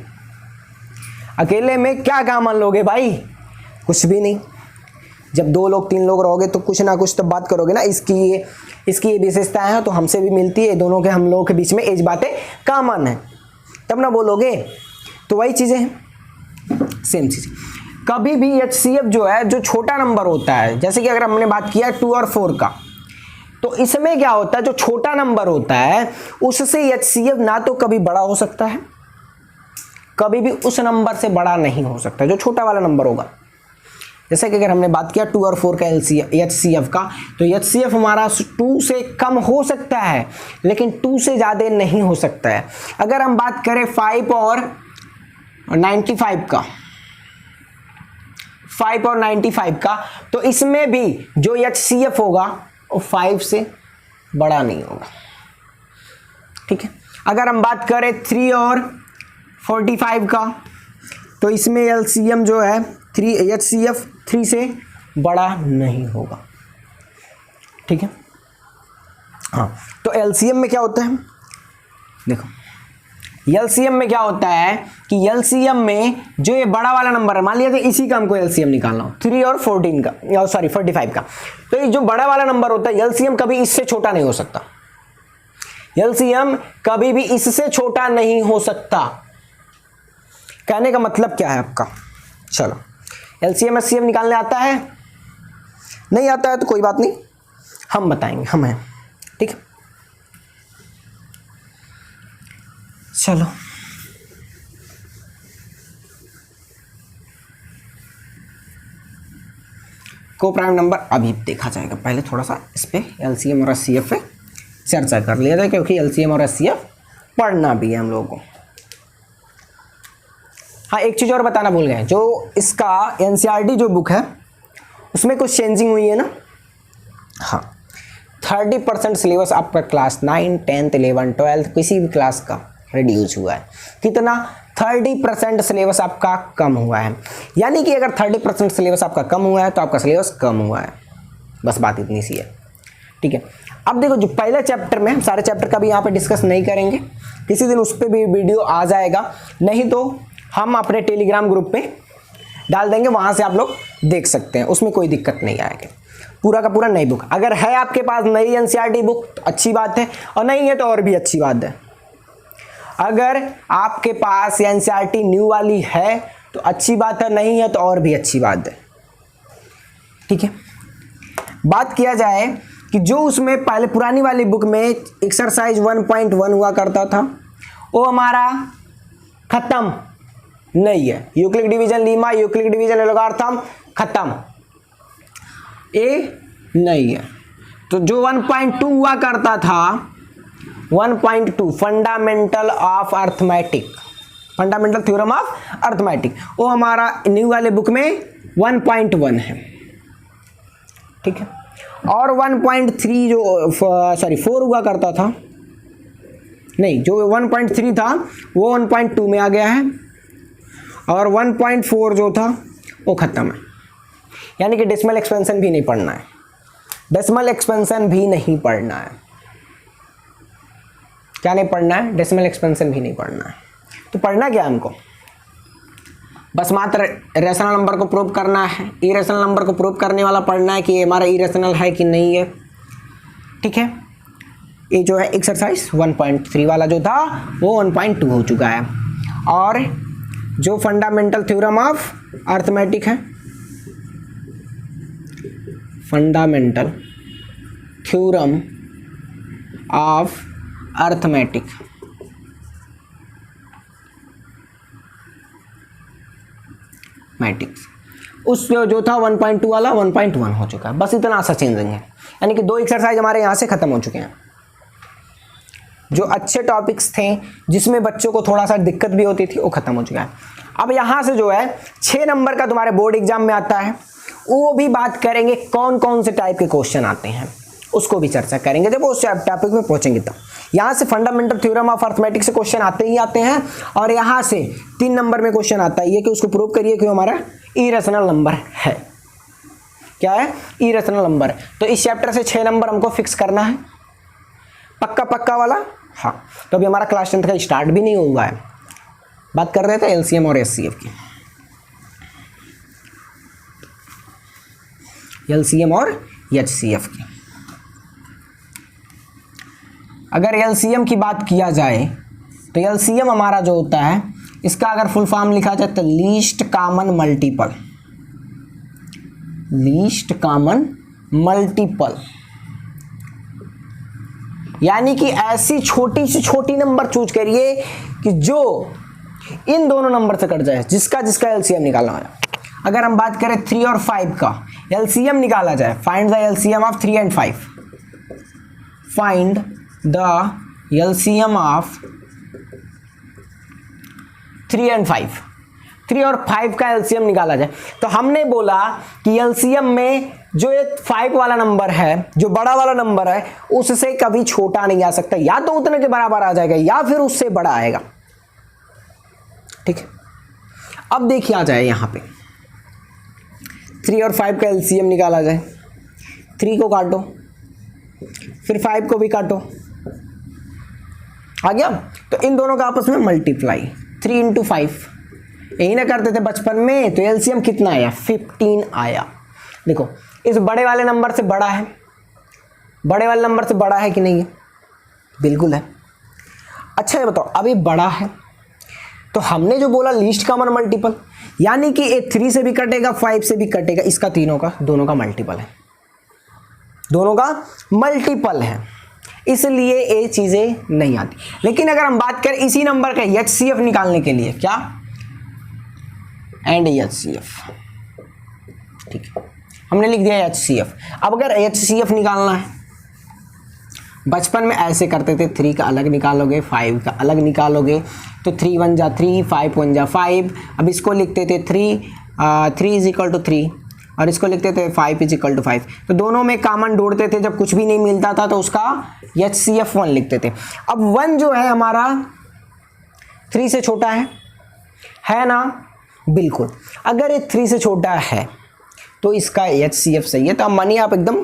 अकेले में क्या कॉमन लोगे भाई, कुछ भी नहीं। जब 2 लोग 3 लोग रहोगे तो कुछ ना कुछ तो बात करोगे ना, इसकी ये विशेषताएं हैं तो हमसे भी मिलती है, दोनों के हम लोगों के बीच में एज बातें कॉमन है, तब ना बोलोगे। तो वही चीजें हैं, सेम चीज। कभी भी HCF जो है, जो छोटा नंबर होता है, जैसे कि अगर हमने बात किया 2 और 4 का, तो इसमें क्या होता है, जो छोटा नंबर होता है उससे HCF ना तो कभी बड़ा हो सकता है, कभी भी उस नंबर से बड़ा नहीं हो सकता जो छोटा वाला नंबर होगा। जैसे कि अगर हमने बात किया 2 और 4 का HCF का, तो HCF हमारा 2 से कम हो सकता है लेकिन 2 से ज़्यादा नहीं हो सकता है। अगर हम बात करें 5 और 95 का, 5 और 95 का, तो इसमें भी जो HCF होगा वो 5 से बड़ा नहीं होगा, ठीक है। अगर हम बात करें 3 और 45 का, तो इसमें LCM जो है HCF 3 से बड़ा नहीं होगा, ठीक है। हाँ, तो LCM में क्या होता है, देखो LCM में क्या होता है कि LCM में जो ये बड़ा वाला नंबर है, मान लिया इसी का हमको LCM निकालना हो 3 और 14 का, सॉरी 45 का, तो ये जो बड़ा वाला नंबर होता है LCM कभी इससे छोटा नहीं हो सकता, LCM कभी भी इससे छोटा नहीं हो सकता। कहने का मतलब क्या है आपका, चलो LCM HCF निकालने आता है, नहीं आता है तो कोई बात नहीं, हम बताएंगे, हम हैं, ठीक है। चलो को प्राइम नंबर अभी देखा जाएगा, पहले थोड़ा सा इस पे LCM और HCF पे चर्चा कर लिया जाए, क्योंकि LCM और HCF पढ़ना भी है हम लोगों को। हाँ, एक चीज़ और बताना भूल गए, जो इसका NCERT जो बुक है उसमें कुछ चेंजिंग हुई है ना। हाँ, 30% सिलेबस आपका क्लास 9, 10th, 11th, 12th किसी भी क्लास का रिड्यूस हुआ है। कितना? 30% सिलेबस आपका कम हुआ है। यानी कि अगर 30% सिलेबस आपका कम हुआ है तो आपका सिलेबस कम हुआ है, बस बात इतनी सी है, ठीक है। अब देखो, जो पहले चैप्टर में, हम सारे चैप्टर का भी यहाँ पे डिस्कस नहीं करेंगे, किसी दिन उस पर भी वीडियो आ जाएगा, नहीं तो हम अपने टेलीग्राम ग्रुप पे डाल देंगे, वहाँ से आप लोग देख सकते हैं, उसमें कोई दिक्कत नहीं आएगी। पूरा का पूरा नई बुक, अगर है आपके पास नई NCERT बुक तो अच्छी बात है, और नहीं है तो और भी अच्छी बात है। अगर आपके पास NCERT न्यू वाली है तो अच्छी बात है, नहीं है तो और भी अच्छी बात है, ठीक है। बात किया जाए कि जो उसमें पहले पुरानी वाली बुक में एक्सरसाइज 1.1 हुआ करता था, वो हमारा खत्म नहीं है। Euclid division lemma, Euclid division algorithm खत्म, ये नहीं है। तो जो 1.2 हुआ करता था, 1.2 fundamental of arithmetic, fundamental theorem of arithmetic, वो हमारा न्यू वाले बुक में 1.1 है, ठीक है। और 1.3 जो 4 हुआ करता था, नहीं, जो 1.3 था वो 1.2 में आ गया है, और 1.4 जो था वो खत्म है। यानी कि डेसिमल एक्सपेंशन भी नहीं पढ़ना है, डेसिमल एक्सपेंशन भी नहीं पढ़ना है। क्या नहीं पढ़ना है? डेसिमल एक्सपेंशन भी नहीं पढ़ना है। तो पढ़ना क्या है हमको? बस मात्र रेशनल नंबर को प्रूव करना है, इरेशनल नंबर को प्रूव करने वाला पढ़ना है कि ये हमारा इरेशनल है कि नहीं है, ठीक है। ये जो है एक्सरसाइज 1.3 वाला जो था वो 1.2 हो चुका है। और जो फंडामेंटल थ्योरम ऑफ अर्थमेटिक है, fundamental theorem of arithmetic, matrix, उस जो था 1.2 वाला 1.1 हो चुका है। बस इतना सा चेंजिंग है, यानी कि 2 एक्सरसाइज हमारे यहाँ से खत्म हो चुके हैं। जो अच्छे टॉपिक्स थे जिसमें बच्चों को थोड़ा सा दिक्कत भी होती थी वो खत्म हो चुका है। अब यहाँ से जो है 6 नंबर का तुम्हारे बोर्ड एग्जाम में आता है, वो भी बात करेंगे कौन कौन से टाइप के क्वेश्चन आते हैं, उसको भी चर्चा करेंगे जब उस टॉपिक में पहुंचेंगे तब। यहाँ से फंडामेंटल थ्योरम ऑफ अर्थमेटिक से क्वेश्चन आते ही आते हैं, और यहाँ से 3 नंबर में क्वेश्चन आता है कि उसको प्रूव करिए कि हमारा इरेशनल नंबर है। क्या है? Irrational number. तो इस चैप्टर से 6 नंबर हमको फिक्स करना है, पक्का पक्का वाला। हाँ, तो अभी हमारा क्लास 10th का स्टार्ट भी नहीं हुआ है। बात कर रहे थे LCM और HCF की, LCM और HCF की। अगर LCM की बात किया जाए तो LCM हमारा जो होता है इसका अगर फुल फॉर्म लिखा जाए तो least common multiple, least common multiple, यानी कि ऐसी छोटी से छोटी नंबर चूज करिए कि जो इन दोनों नंबर से कट जाए, जिसका जिसका एलसीएम निकालना है। अगर हम बात करें 3 और 5 का एलसीएम निकाला जाए, find the LCM of 3 and 5, find the LCM of 3 and 5, 3 और 5 का एलसीएम निकाला जाए, तो हमने बोला कि एलसीएम में जो एक 5 वाला नंबर है, जो बड़ा वाला नंबर है, उससे कभी छोटा नहीं आ सकता, या तो उतने के बराबर आ जाएगा या फिर उससे बड़ा आएगा। ठीक है, अब देखिए आ जाए यहां पे 3 और 5 का एलसीएम निकाला जाए, 3 को काटो, फिर 5 को भी काटो, आ गया। तो इन दोनों का आपस में मल्टीप्लाई, 3 इंटू 5, यही ना करते थे बचपन में, तो एलसीएम कितना आया, 15 आया। देखो इस बड़े वाले नंबर से बड़ा है, बड़े वाले नंबर से बड़ा है कि नहीं है, बिल्कुल है। अच्छा ये बताओ, अब ये बड़ा है तो हमने जो बोला लीस्ट कॉमन मल्टीपल, यानी कि ये 3 से भी कटेगा, 5 से भी कटेगा, इसका तीनों का दोनों का मल्टीपल है, दोनों का मल्टीपल है, इसलिए ये चीजें नहीं आती। लेकिन अगर हम बात करें इसी नंबर का एचसीएफ निकालने के लिए, क्या एंड एचसीएफ, ठीक है, हमने लिख दिया एचसीएफ। अब अगर एचसीएफ निकालना है, बचपन में ऐसे करते थे, 3 का अलग निकालोगे, 5 का अलग निकालोगे, तो 3 1 जा 3, 5 1 जा 5। अब इसको लिखते थे 3 इज इक्वल टू 3 और इसको लिखते थे 5 इज इक्वल टू 5। तो दोनों में कॉमन ढूंढते थे, जब कुछ भी नहीं मिलता था तो उसका एचसीएफ 1 लिखते थे। अब 1 जो है हमारा 3 से छोटा है ना, बिल्कुल। अगर ये 3 से छोटा है तो इसका एचसीएफ सही है, तो अब मानिए आप एकदम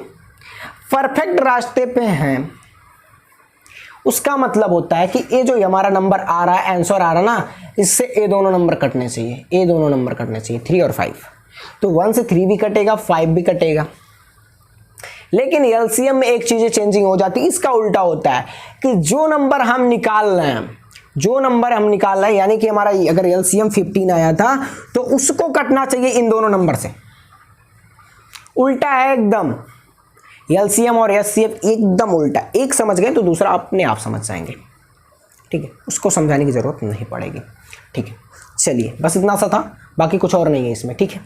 परफेक्ट रास्ते पे हैं। उसका मतलब होता है कि ये जो हमारा नंबर आ रहा है, आंसर आ रहा ना, इससे ये दोनों नंबर कटने चाहिए, ये दोनों नंबर कटने चाहिए, 3 और 5। तो 1 से 3 भी कटेगा, 5 भी कटेगा। लेकिन एलसीएम में एक चीजें चेंजिंग हो जाती है, इसका उल्टा होता है कि जो नंबर हम निकाल रहे हैं, यानी कि हमारा अगर एलसीएम 15 आया था तो उसको कटना चाहिए इन दोनों नंबर से। उल्टा है एकदम, एलसीएम और एचसीएफ एकदम उल्टा। एक समझ गए तो दूसरा अपने आप समझ जाएंगे, ठीक है, उसको समझाने की जरूरत नहीं पड़ेगी। ठीक है, चलिए बस इतना सा था, बाकी कुछ और नहीं है इसमें। ठीक है,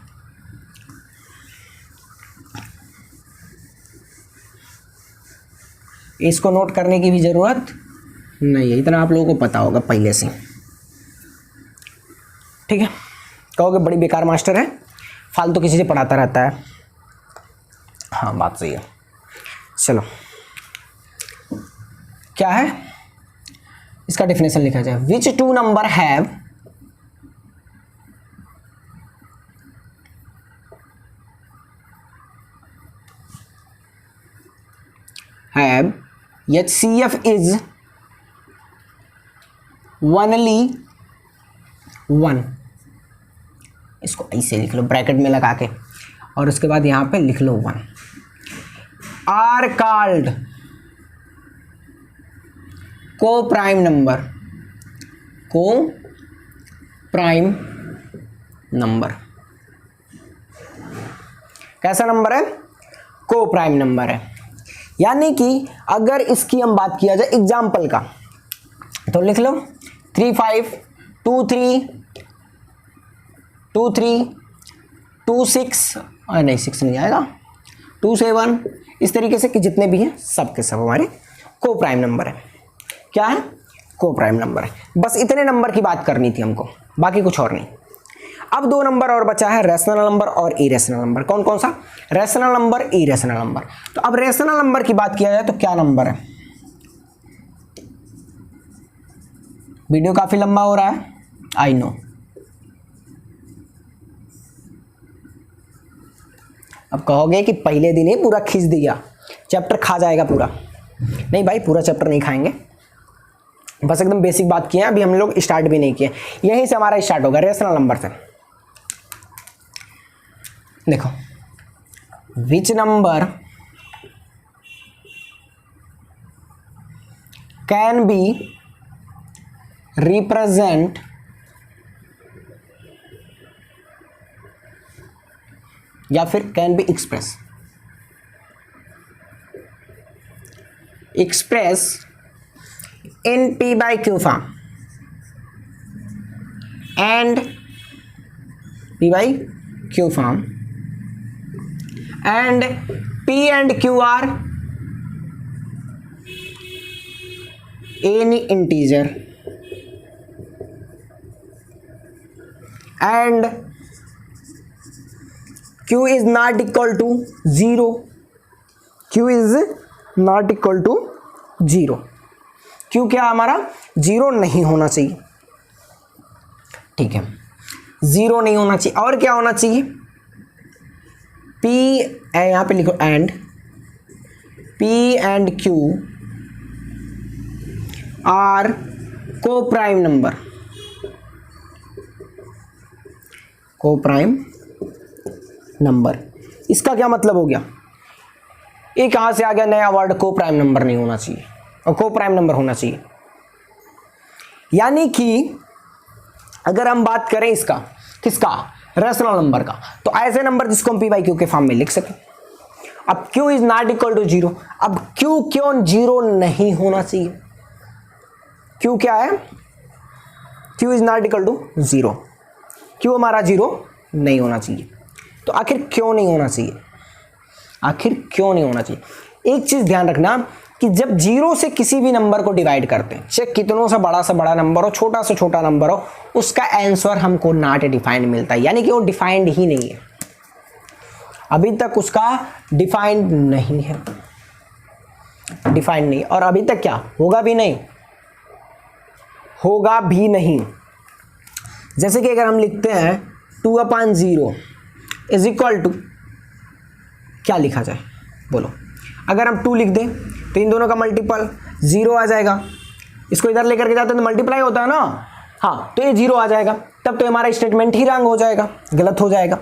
इसको नोट करने की भी जरूरत नहीं है, इतना आप लोगों को पता होगा पहले से। ठीक है, कहोगे बड़ी बेकार मास्टर है, फालतू की चीजें पढ़ाता रहता है। हाँ बात सही है। चलो क्या है इसका डेफिनेशन लिखा जाए, which two number have HCF is only 1। इसको ऐसे लिख लो ब्रैकेट में लगा के, और उसके बाद यहां पे लिख लो 1। आर कॉल्ड को prime number, coprime number. कैसा नंबर है, को प्राइम नंबर है। यानी कि अगर इसकी हम बात किया जाए एग्जाम्पल का, तो लिख लो 3 5 2 3 2 3 2 6, नहीं 6 नहीं आएगा, 2 7, इस तरीके से कि जितने भी हैं सब के सब हमारे को प्राइम नंबर है। क्या है, को प्राइम नंबर है। बस इतने नंबर की बात करनी थी हमको, बाकी कुछ और नहीं। अब 2 नंबर और बचा है, रेशनल नंबर और इरेशनल नंबर। कौन कौन सा, रेशनल नंबर, इरेशनल नंबर। तो अब रेशनल नंबर की बात किया जाए तो क्या नंबर है, वीडियो काफी लंबा हो रहा है, आई नो। अब कहोगे कि पहले दिन ही पूरा खींच दिया, चैप्टर खा जाएगा पूरा। नहीं भाई, पूरा चैप्टर नहीं खाएंगे, बस एकदम बेसिक बात किए, अभी हम लोग स्टार्ट भी नहीं किए, यहीं से हमारा स्टार्ट होगा रेशनल नंबर से। देखो, विच नंबर कैन बी रिप्रेजेंट या फिर can be express in P by Q form and P by Q form and P and Q are any integer and Q is not equal to 0. Q is not equal to 0. Q क्या हमारा 0 नहीं होना चाहिए, ठीक है, 0 नहीं होना चाहिए। और क्या होना चाहिए, P यहाँ पे लिखो and P and Q are coprime number, coprime number. इसका क्या मतलब हो गया, ये कहां से आ गया नया वर्ड, को प्राइम नंबर नहीं होना चाहिए और को प्राइम नंबर होना चाहिए। यानी कि अगर हम बात करें इसका, किसका, रेशनल नंबर का, तो ऐसे नंबर जिसको हम पी बाई क्यू के फॉर्म में लिख सकें। अब Q is not equal to 0, अब Q क्यों 0 नहीं होना चाहिए, Q क्या है, Q is not equal to 0, Q हमारा 0 नहीं होना चाहिए। तो आखिर क्यों नहीं होना चाहिए, आखिर क्यों नहीं होना चाहिए। एक चीज ध्यान रखना कि जब 0 से किसी भी नंबर को डिवाइड करते हैं, चाहे कितनों सा बड़ा नंबर हो, छोटा से छोटा नंबर हो, उसका आंसर हमको नॉट डिफाइंड मिलता है, यानी कि वो डिफाइंड ही नहीं है, अभी तक उसका डिफाइंड नहीं है, डिफाइंड नहीं। और अभी तक क्या होगा भी नहीं, होगा भी नहीं। जैसे कि अगर हम लिखते हैं 2/0 इज इक्वल टू, क्या लिखा जाए बोलो, अगर हम 2 लिख दें तो इन दोनों का मल्टीपल 0 आ जाएगा, इसको इधर लेकर के जाते हैं तो मल्टीप्लाई होता है ना, हाँ, तो ये 0 आ जाएगा, तब तो हमारा स्टेटमेंट ही रॉन्ग हो जाएगा, गलत हो जाएगा।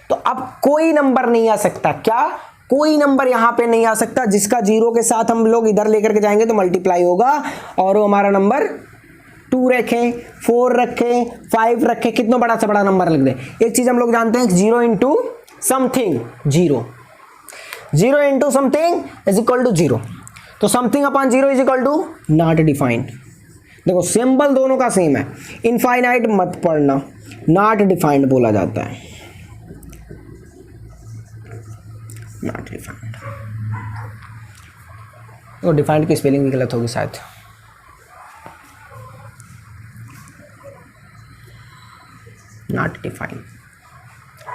तो अब कोई नंबर नहीं आ सकता, क्या, कोई नंबर यहाँ पे नहीं आ सकता जिसका 0 के साथ हम लोग इधर लेकर के जाएंगे तो मल्टीप्लाई होगा और वो हमारा नंबर 2 रखें, 4 रखें, 5 रखें, कितना बड़ा से बड़ा नंबर लिख दें। एक चीज हम लोग जानते हैं, 0 into something 0, 0 into something is equal to 0, तो something upon 0 is equal to not defined. देखो सिंबल दोनों का सेम है, इनफाइनाइट मत पढ़ना, नॉट डिफाइंड बोला जाता है, नॉट डिफाइंड। तो डिफाइंड की स्पेलिंग भी गलत होगी शायद, नॉट डिफाइंड,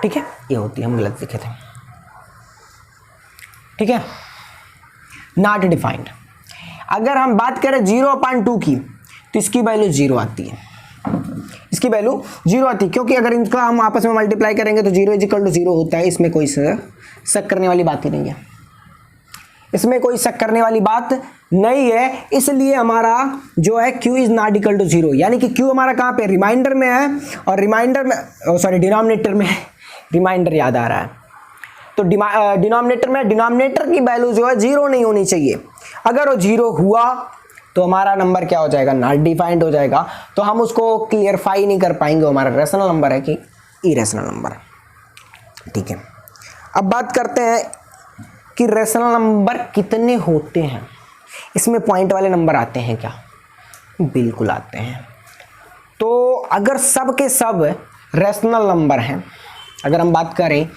ठीक है, ये होती है, हम गलत लिखे थे, ठीक है, नॉट डिफाइंड। अगर हम बात करें 0/2 की तो इसकी वैल्यू 0 आती है, इसकी वैल्यू 0 आती है, क्योंकि अगर इनका हम आपस में मल्टीप्लाई करेंगे तो 0 इज इक्वल टू 0 होता है, इसमें कोई शक करने वाली बात ही नहीं है, इसमें कोई शक करने वाली बात नहीं है। इसलिए हमारा जो है Q is not equal to 0, यानी कि Q हमारा कहाँ पे, रिमाइंडर में है, और रिमाइंडर में, सॉरी डिनोमिनेटर में, रिमाइंडर याद आ रहा है, तो डिनोमिनेटर में, डिनोमिनेटर की वैल्यू जो है 0 नहीं होनी चाहिए। अगर वो 0 हुआ तो हमारा नंबर क्या हो जाएगा, नॉट डिफाइंड हो जाएगा, तो हम उसको क्लियरफाई नहीं कर पाएंगे हमारा रेशनल नंबर है कि इरेशनल नंबर, ठीक है। अब बात करते हैं कि रेशनल नंबर कितने होते हैं, इसमें पॉइंट वाले नंबर आते हैं क्या, बिल्कुल आते हैं। तो अगर सब के सब रेशनल नंबर हैं, अगर हम बात करें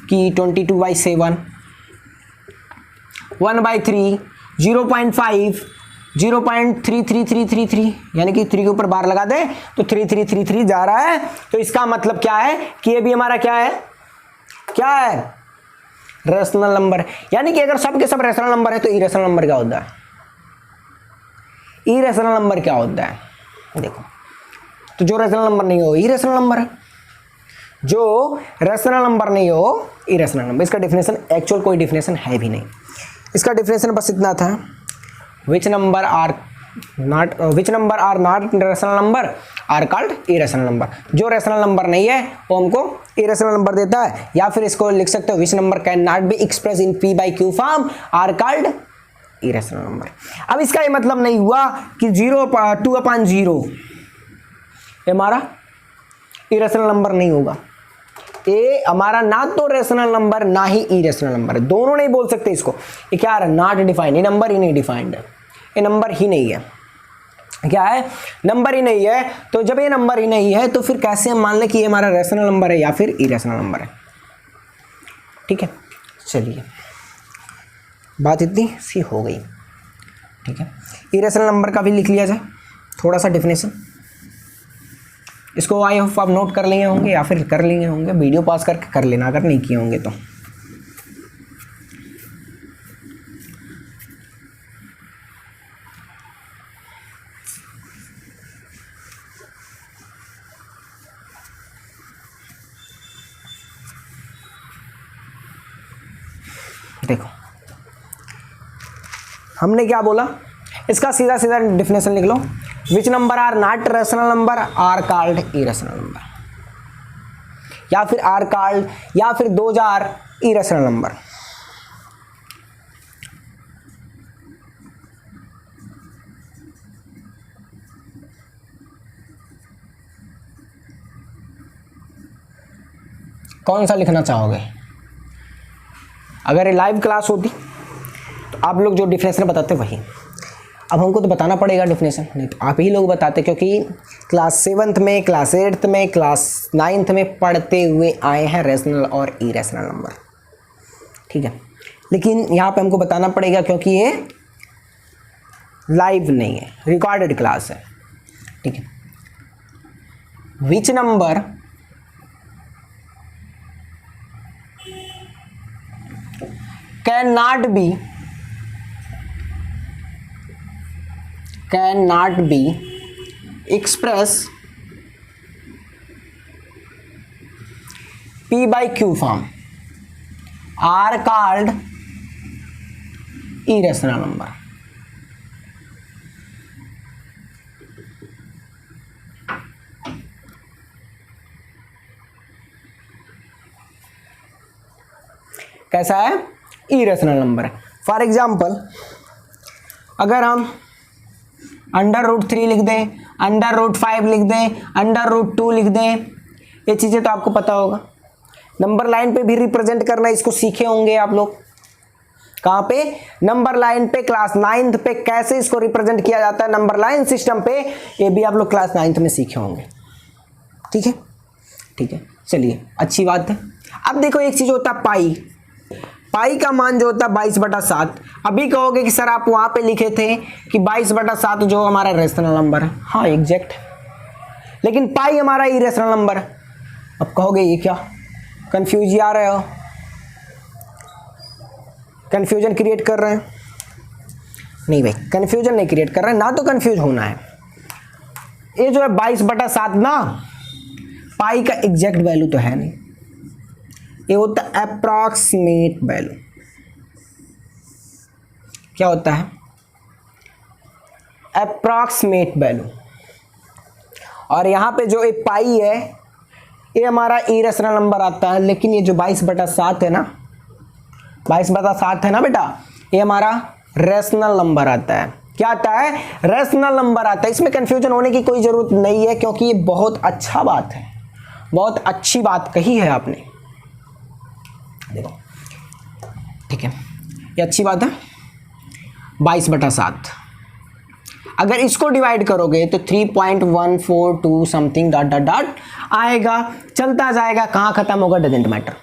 कि 22/7, 1/3, 0.5, 0.33333, यानी कि 3 के ऊपर बार लगा दे तो 3333 जा रहा है, तो इसका मतलब क्या है कि ये भी हमारा क्या है, क्या है, रेशनल नंबर है। यानी कि अगर सब के सब रेशनल नंबर है तो इरेशनल नंबर क्या होता है, इरेशनल नंबर क्या होता है, देखो, तो जो रेशनल नंबर नहीं हो इरेशनल नंबर है, जो रेशनल नंबर नहीं हो इरेशनल नंबर। इसका डेफिनेशन एक्चुअल कोई डेफिनेशन है भी नहीं, इसका डेफिनेशन बस इतना था, which number are not rational number are called irrational number. जो रेशनल नंबर नहीं है वो हमको इरेशनल नंबर देता है, या फिर इसको लिख सकते हो, which number can not be express in P by Q form are called irrational number. अब इसका ये मतलब नहीं हुआ कि 2/0 हमारा इरेशनल नंबर नहीं होगा, ए हमारा ना तो रेशनल नंबर ना ही इरेशनल नंबर है, दोनों नहीं बोल सकते इसको। ये क्या है, नॉट डिफाइंड, ये नंबर ही नहीं डिफाइंड है, ये नंबर ही नहीं है। क्या है, नंबर ही नहीं है। तो जब ये नंबर ही नहीं है तो फिर कैसे हम मान लें कि ये हमारा रेशनल नंबर है या फिर इरेशनल नंबर है। ठीक है, चलिए बात इतनी सी हो गई। ठीक है, इरेशनल नंबर का भी लिख लिया जाए थोड़ा सा डेफिनेशन। इसको आई होप आप नोट कर लिए होंगे या फिर कर लिए होंगे, वीडियो पास करके कर लेना अगर नहीं किए होंगे तो। देखो हमने क्या बोला, इसका सीधा सीधा डेफिनेशन लिख लो। Which number are not rational number are called irrational number, या फिर आर कॉल्ड, या फिर दोज आर इरेशनल नंबर। कौन सा लिखना चाहोगे? अगर ये लाइव क्लास होती तो आप लोग जो डिफिनेशन बताते वही, अब हमको तो बताना पड़ेगा डिफिनेशन, नहीं तो आप ही लोग बताते, क्योंकि क्लास 7th में, क्लास 8th में, क्लास 9th में पढ़ते हुए आए हैं रेशनल और इरेशनल नंबर। ठीक है, लेकिन यहाँ पे हमको बताना पड़ेगा क्योंकि ये लाइव नहीं है, रिकॉर्डेड क्लास है। ठीक है, which number cannot be expressed P by Q form are called irrational number। कैसा है, इरेशनल नंबर है। फॉर एग्जाम्पल अगर हम √3 लिख दें, √5 लिख दें, √2 लिख दें, ये चीज़ें तो आपको पता होगा। नंबर लाइन पे भी रिप्रेजेंट करना इसको सीखे होंगे आप लोग। कहाँ पे, नंबर लाइन पे, क्लास 9th पे कैसे इसको रिप्रेजेंट किया जाता है नंबर लाइन सिस्टम पे, ये भी आप लोग क्लास 9th में सीखे होंगे। ठीक है, ठीक है, चलिए अच्छी बात है। अब देखो एक चीज़ होता है पाई, पाई का मान जो होता है 22/7। अभी कहोगे कि सर आप वहाँ पे लिखे थे कि 22/7 जो हमारा रेशनल नंबर है, हाँ एग्जैक्ट, लेकिन पाई हमारा इरेशनल नंबर है। अब कहोगे ये क्या, कंफ्यूज आ रहे हो, कंफ्यूजन क्रिएट कर रहे हैं? नहीं भाई, कंफ्यूजन नहीं क्रिएट कर रहे हैं, ना तो कंफ्यूज होना है। ये जो है 22/7 ना, पाई का एग्जैक्ट वैल्यू तो है नहीं, ये होता है अप्रॉक्सीमेट वैल्यू। क्या होता है, अप्रॉक्सीमेट वैल्यू। और यहाँ पे जो एक पाई है ये हमारा इरेशनल नंबर आता है, लेकिन ये जो 22/7 है ना, 22/7 है ना बेटा, ये हमारा रेशनल नंबर आता है। क्या आता है, रेशनल नंबर आता है। इसमें कंफ्यूजन होने की कोई ज़रूरत नहीं है, क्योंकि ये बहुत अच्छा बात है, बहुत अच्छी बात कही है आपने। देखो ठीक है, ये अच्छी बात है। 22/7 अगर इसको डिवाइड करोगे तो 3.142 समथिंग डॉट डॉट डॉट आएगा, चलता जाएगा, कहाँ खत्म होगा डजेंट मैटर।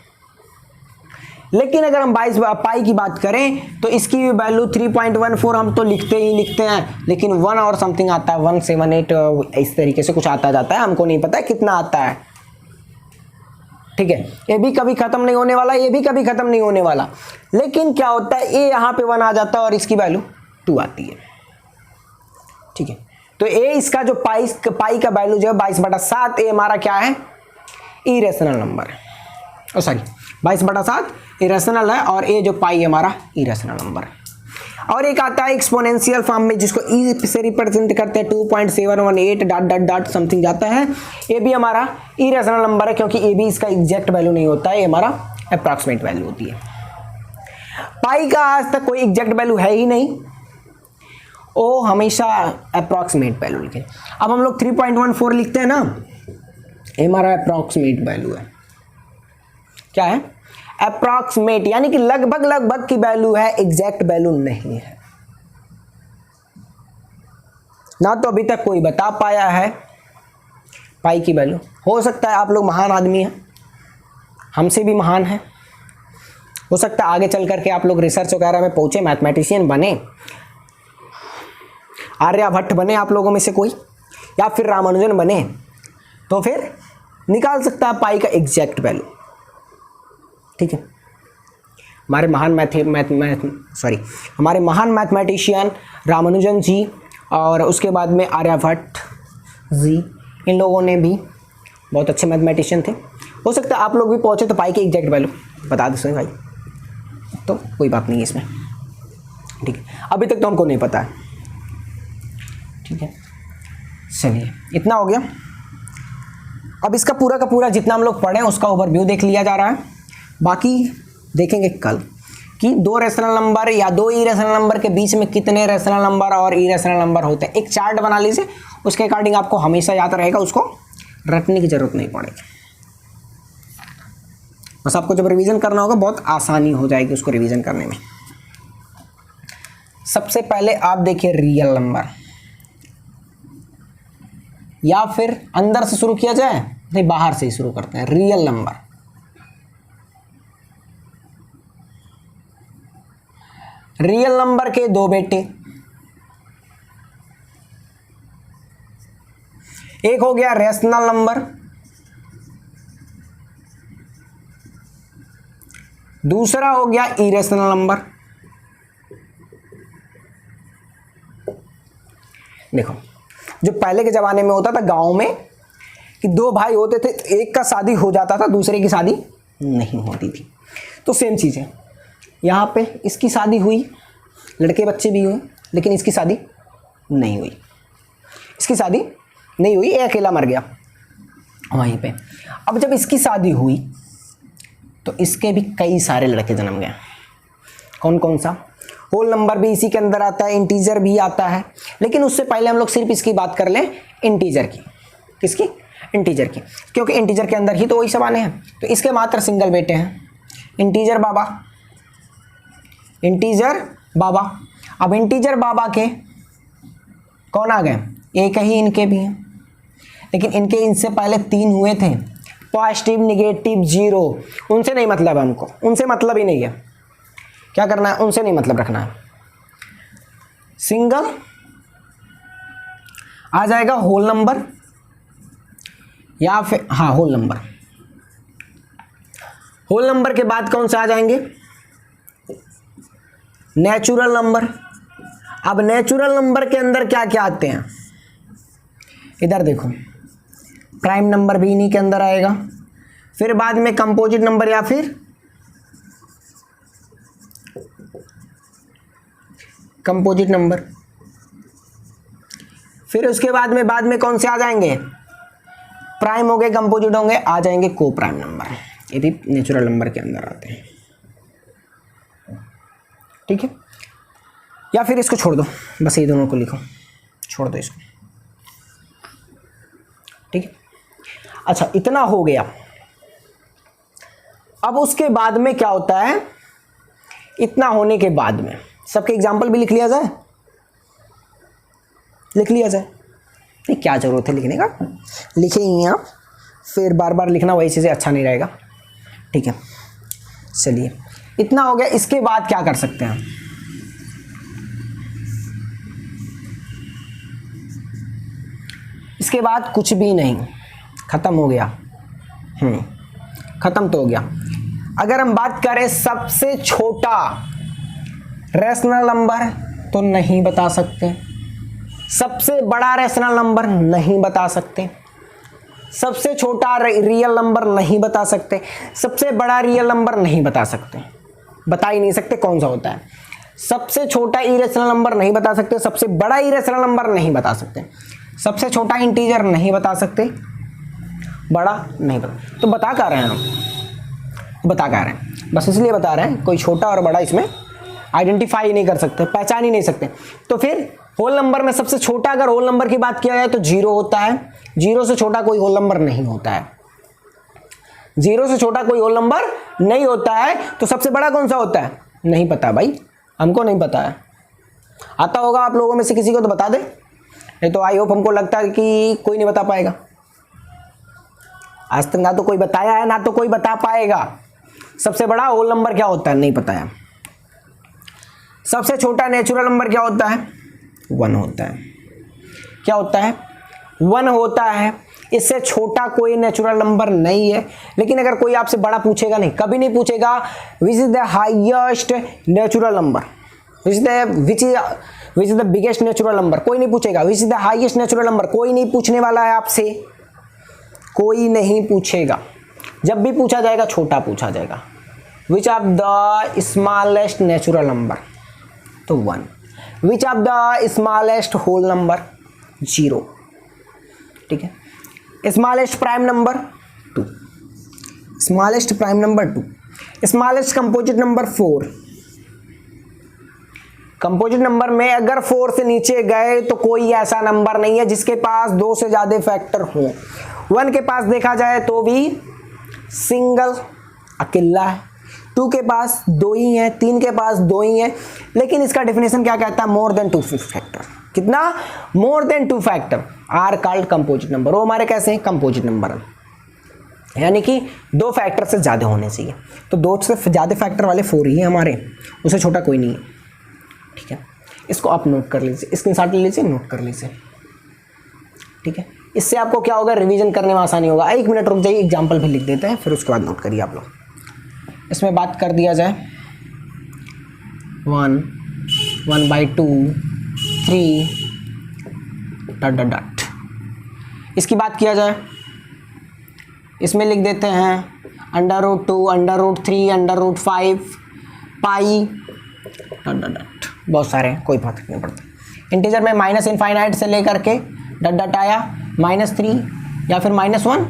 लेकिन अगर हम 22 पाई की बात करें तो इसकी वैल्यू 3.14 हम तो लिखते ही लिखते हैं, लेकिन 1 और समथिंग आता है, 178 इस तरीके से कुछ आता जाता है, हमको नहीं पता है कितना आता है। ठीक है, ये भी कभी खत्म नहीं होने वाला, ये भी कभी खत्म नहीं होने वाला। लेकिन क्या होता है, ये यहाँ पे 1 आ जाता है और इसकी वैल्यू 2 आती है। ठीक है, तो ये इसका जो पाई का वैल्यू जो है 22/7, ये हमारा क्या है, इरेशनल नंबर है। ओ सॉरी, 22/7 इरेशनल है और ये जो पाई है हमारा इरेशनल नंबर है। और एक आता है एक्सपोनेंशियल फॉर्म में, जिसको ई से रिप्रेजेंट करते हैं, 2.718 डॉट डॉट डॉट समथिंग जाता है। ये भी हमारा इरेशनल नंबर है, क्योंकि ये भी इसका एग्जैक्ट वैल्यू नहीं होता है, ये हमारा अप्रॉक्सीमेट वैल्यू होती है। पाई का आज तक कोई एग्जैक्ट वैल्यू है ही नहीं, वो हमेशा अप्रॉक्सीमेट वैल्यू लिखे। अब हम लोग 3.14 लिखते हैं ना, ये हमारा अप्रॉक्सीमेट वैल्यू है। क्या है, अप्रॉक्सीमेट, यानी कि लगभग लगभग की वैल्यू है, एग्जैक्ट वैल्यू नहीं है। ना तो अभी तक कोई बता पाया है पाई की वैल्यू। हो सकता है आप लोग महान आदमी हैं, हमसे भी महान हैं, हो सकता है आगे चल करके आप लोग रिसर्च वगैरह में पहुंचे, मैथमेटिशियन बने, आर्यभट्ट बने आप लोगों में से कोई, या फिर रामानुजन बने, तो फिर निकाल सकता है पाई का एग्जैक्ट वैल्यू। ठीक है, हमारे महान मैथमेटिशियन रामानुजन जी और उसके बाद में आर्यभट्ट जी, इन लोगों ने भी बहुत अच्छे मैथमेटिशियन थे। हो सकता है आप लोग भी पहुंचे तो पाई की एग्जैक्ट वैल्यू बता दो भाई, तो कोई बात नहीं है इसमें। ठीक है, अभी तक तो हमको नहीं पता है। ठीक है, चलिए इतना हो गया। अब इसका पूरा का पूरा जितना हम लोग पढ़े उसका ओवरव्यू देख लिया जा रहा है, बाकी देखेंगे कल कि दो रेशनल नंबर या दो इरेशनल नंबर के बीच में कितने रेशनल नंबर और इरेशनल नंबर होते हैं। एक चार्ट बना लीजिए, उसके अकॉर्डिंग आपको हमेशा याद रहेगा, उसको रटने की जरूरत नहीं पड़ेगी। बस आपको जब रिवीजन करना होगा बहुत आसानी हो जाएगी उसको रिवीजन करने में। सबसे पहले आप देखिए रियल नंबर, या फिर अंदर से शुरू किया जाए, नहीं बाहर से ही शुरू करते हैं। रियल नंबर, रियल नंबर के दो बेटे, एक हो गया रेशनल नंबर, दूसरा हो गया इरेशनल नंबर। देखो, जो पहले के ज़माने में होता था गांव में कि दो भाई होते थे, एक का शादी हो जाता था, दूसरे की शादी नहीं होती थी। तो सेम चीज़ है यहाँ पे, इसकी शादी हुई, लड़के बच्चे भी हुए, लेकिन इसकी शादी नहीं हुई, इसकी शादी नहीं हुई, ये अकेला मर गया वहीं पे। अब जब इसकी शादी हुई तो इसके भी कई सारे लड़के जन्म गए। कौन कौन सा? होल नंबर भी इसी के अंदर आता है, इंटीजर भी आता है, लेकिन उससे पहले हम लोग सिर्फ इसकी बात कर लें, इंटीजर की। किसकी? इंटीजर की, क्योंकि इंटीजर के अंदर ही तो वही सब आने हैं। तो इसके मात्र सिंगल बेटे हैं, इंटीजर बाबा, इंटीजर बाबा। अब इंटीजर बाबा के कौन आ गए? एक ही इनके भी हैं, लेकिन इनके इनसे पहले तीन हुए थे, पॉजिटिव, निगेटिव, जीरो। उनसे नहीं मतलब है हमको, उनसे मतलब ही नहीं है। क्या करना है? उनसे नहीं मतलब रखना है। सिंगल आ जाएगा होल नंबर, या फिर हाँ होल नंबर। होल नंबर के बाद कौन से आ जाएंगे? Natural number. अब नेचुरल नंबर के अंदर क्या क्या आते हैं? इधर देखो, प्राइम नंबर भी इन्हीं के अंदर आएगा, फिर बाद में कंपोजिट नंबर या फिर कंपोजिट नंबर, फिर उसके बाद में कौन से आ जाएंगे? प्राइम हो गए, कंपोजिट होंगे, आ जाएंगे को प्राइम नंबर। ये भी नेचुरल नंबर के अंदर आते हैं। ठीक है, या फिर इसको छोड़ दो, बस ये दोनों को लिखो, छोड़ दो इसको। ठीक है, अच्छा इतना हो गया। अब उसके बाद में क्या होता है? इतना होने के बाद में सबके एग्जाम्पल भी लिख लिया जाए, लिख लिया जाए। नहीं, क्या जरूरत है लिखने का, लिखे ही आप, फिर बार बार लिखना वही चीज़ें अच्छा नहीं रहेगा। ठीक है, चलिए इतना हो गया। इसके बाद क्या कर सकते हैं? इसके बाद कुछ भी नहीं, खत्म हो गया। खत्म तो हो गया। अगर हम बात करें सबसे छोटा रैशनल नंबर, तो नहीं बता सकते। सबसे बड़ा रैशनल नंबर नहीं बता सकते। सबसे छोटा रियल नंबर नहीं बता सकते। सबसे बड़ा रियल नंबर नहीं बता सकते, बता ही नहीं सकते कौन सा होता है। सबसे छोटा इरेशनल नंबर नहीं बता सकते, सबसे बड़ा इरेशनल नंबर नहीं बता सकते, सबसे छोटा इंटीजर नहीं बता सकते, बड़ा नहीं बता। तो बता क्या रहे हैं हम? बता क्या रहे हैं? बस इसलिए बता रहे हैं कोई छोटा और बड़ा इसमें आइडेंटिफाई नहीं कर सकते, पहचान ही नहीं सकते। तो फिर होल नंबर में सबसे छोटा अगर होल नंबर की बात किया जाए तो जीरो होता है। जीरो से छोटा कोई होल नंबर नहीं होता है। 0 से छोटा कोई होल नंबर नहीं होता है। तो सबसे बड़ा कौन सा होता है? नहीं पता भाई, हमको नहीं पता है। आता होगा आप लोगों में से किसी को तो बता दे, नहीं तो आई होप हमको लगता है कि कोई नहीं बता पाएगा। आज तक ना तो कोई बताया है ना तो कोई बता पाएगा। सबसे बड़ा होल नंबर क्या होता है? नहीं पता है। सबसे छोटा नेचुरल नंबर क्या होता है? 1 होता है। क्या होता है? 1 होता है। इससे छोटा कोई नेचुरल नंबर नहीं है। लेकिन अगर कोई आपसे बड़ा पूछेगा, नहीं कभी नहीं पूछेगा which is the highest natural number, which is the biggest natural number, कोई नहीं पूछेगा। Which is the highest natural number, कोई नहीं पूछने वाला है आपसे, कोई नहीं पूछेगा। जब भी पूछा जाएगा छोटा पूछा जाएगा। Which of the smallest natural number, तो 1। Which of the smallest whole number, 0। ठीक है। Smallest prime number, 2। Smallest prime number 2। Smallest composite number 4। Composite number में अगर 4 से नीचे गए तो कोई ऐसा नंबर नहीं है जिसके पास 2 से ज्यादा फैक्टर हो। 1 के पास देखा जाए तो भी सिंगल अकेला है, 2 के पास 2 ही है, 3 के पास 2 ही है। लेकिन इसका डेफिनेशन क्या कहता है? More than 2 factor. कितना? More than 2 factor are called composite number. वो हमारे कैसे हैं? कंपोजिट नंबर, यानी कि 2 फैक्टर से ज़्यादा होने चाहिए। तो 2 से ज़्यादा फैक्टर वाले 4 ही है हमारे, उससे छोटा कोई नहीं है। ठीक है, इसको आप नोट कर लीजिए, स्क्रीनशॉट ले लीजिए, नोट कर लीजिए। ठीक है, इससे आपको क्या होगा? रिवीजन करने में आसानी होगा। 1 मिनट रुक जाइए, एग्जाम्पल भी लिख देते हैं, फिर उसके बाद नोट करिए आप लोग। इसमें बात कर दिया जाए 1, 1/2, 3 ... इसकी बात किया जाए, इसमें लिख देते हैं √2, √3, √5, पाई ... बहुत सारे, कोई फर्क नहीं पड़ता। इंटीजर में माइनस इनफाइनाइट से लेकर के डट आया -3 या फिर -1,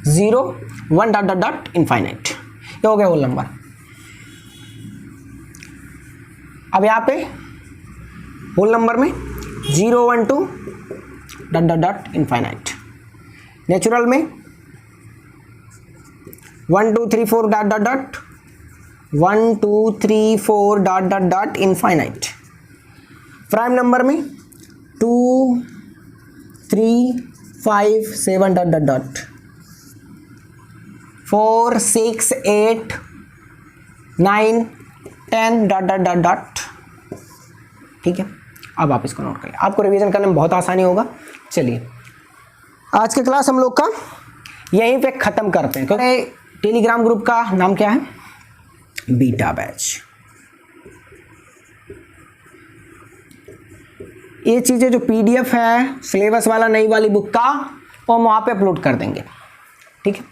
0, 1 ... इनफाइनाइट। ये हो गया होल नंबर। अब यहाँ पे होल नंबर में 0, 1, 2 ... इनफाइनाइट। नेचुरल में 1, 2, 3, 4 ... 1, 2, 3, 4 ... इनफाइनाइट। प्राइम नंबर में 2, 3, 5, 7 ... 4, 6, 8, 9, 10 ... ठीक है, अब आप इसको नोट करिए, आपको रिवीजन करने में बहुत आसानी होगा। चलिए, आज की क्लास हम लोग का यहीं पे ख़त्म करते हैं, क्योंकि टेलीग्राम ग्रुप का नाम क्या है? Beta batch. ये चीज़ें जो PDF है सिलेबस वाला नई वाली बुक का, वो हम वहाँ पे अपलोड कर देंगे। ठीक है,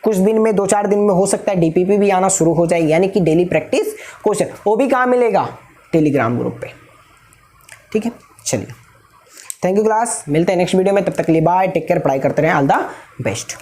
कुछ दिन में, 2-4 दिन में हो सकता है DPP भी आना शुरू हो जाए, यानी कि डेली प्रैक्टिस क्वेश्चन। वो भी कहाँ मिलेगा? टेलीग्राम ग्रुप पे। ठीक है, चलिए, थैंक यू क्लास, मिलते हैं नेक्स्ट वीडियो में। तब तक के लिए बाय, टेक केयर, पढ़ाई करते रहें, ऑल द बेस्ट।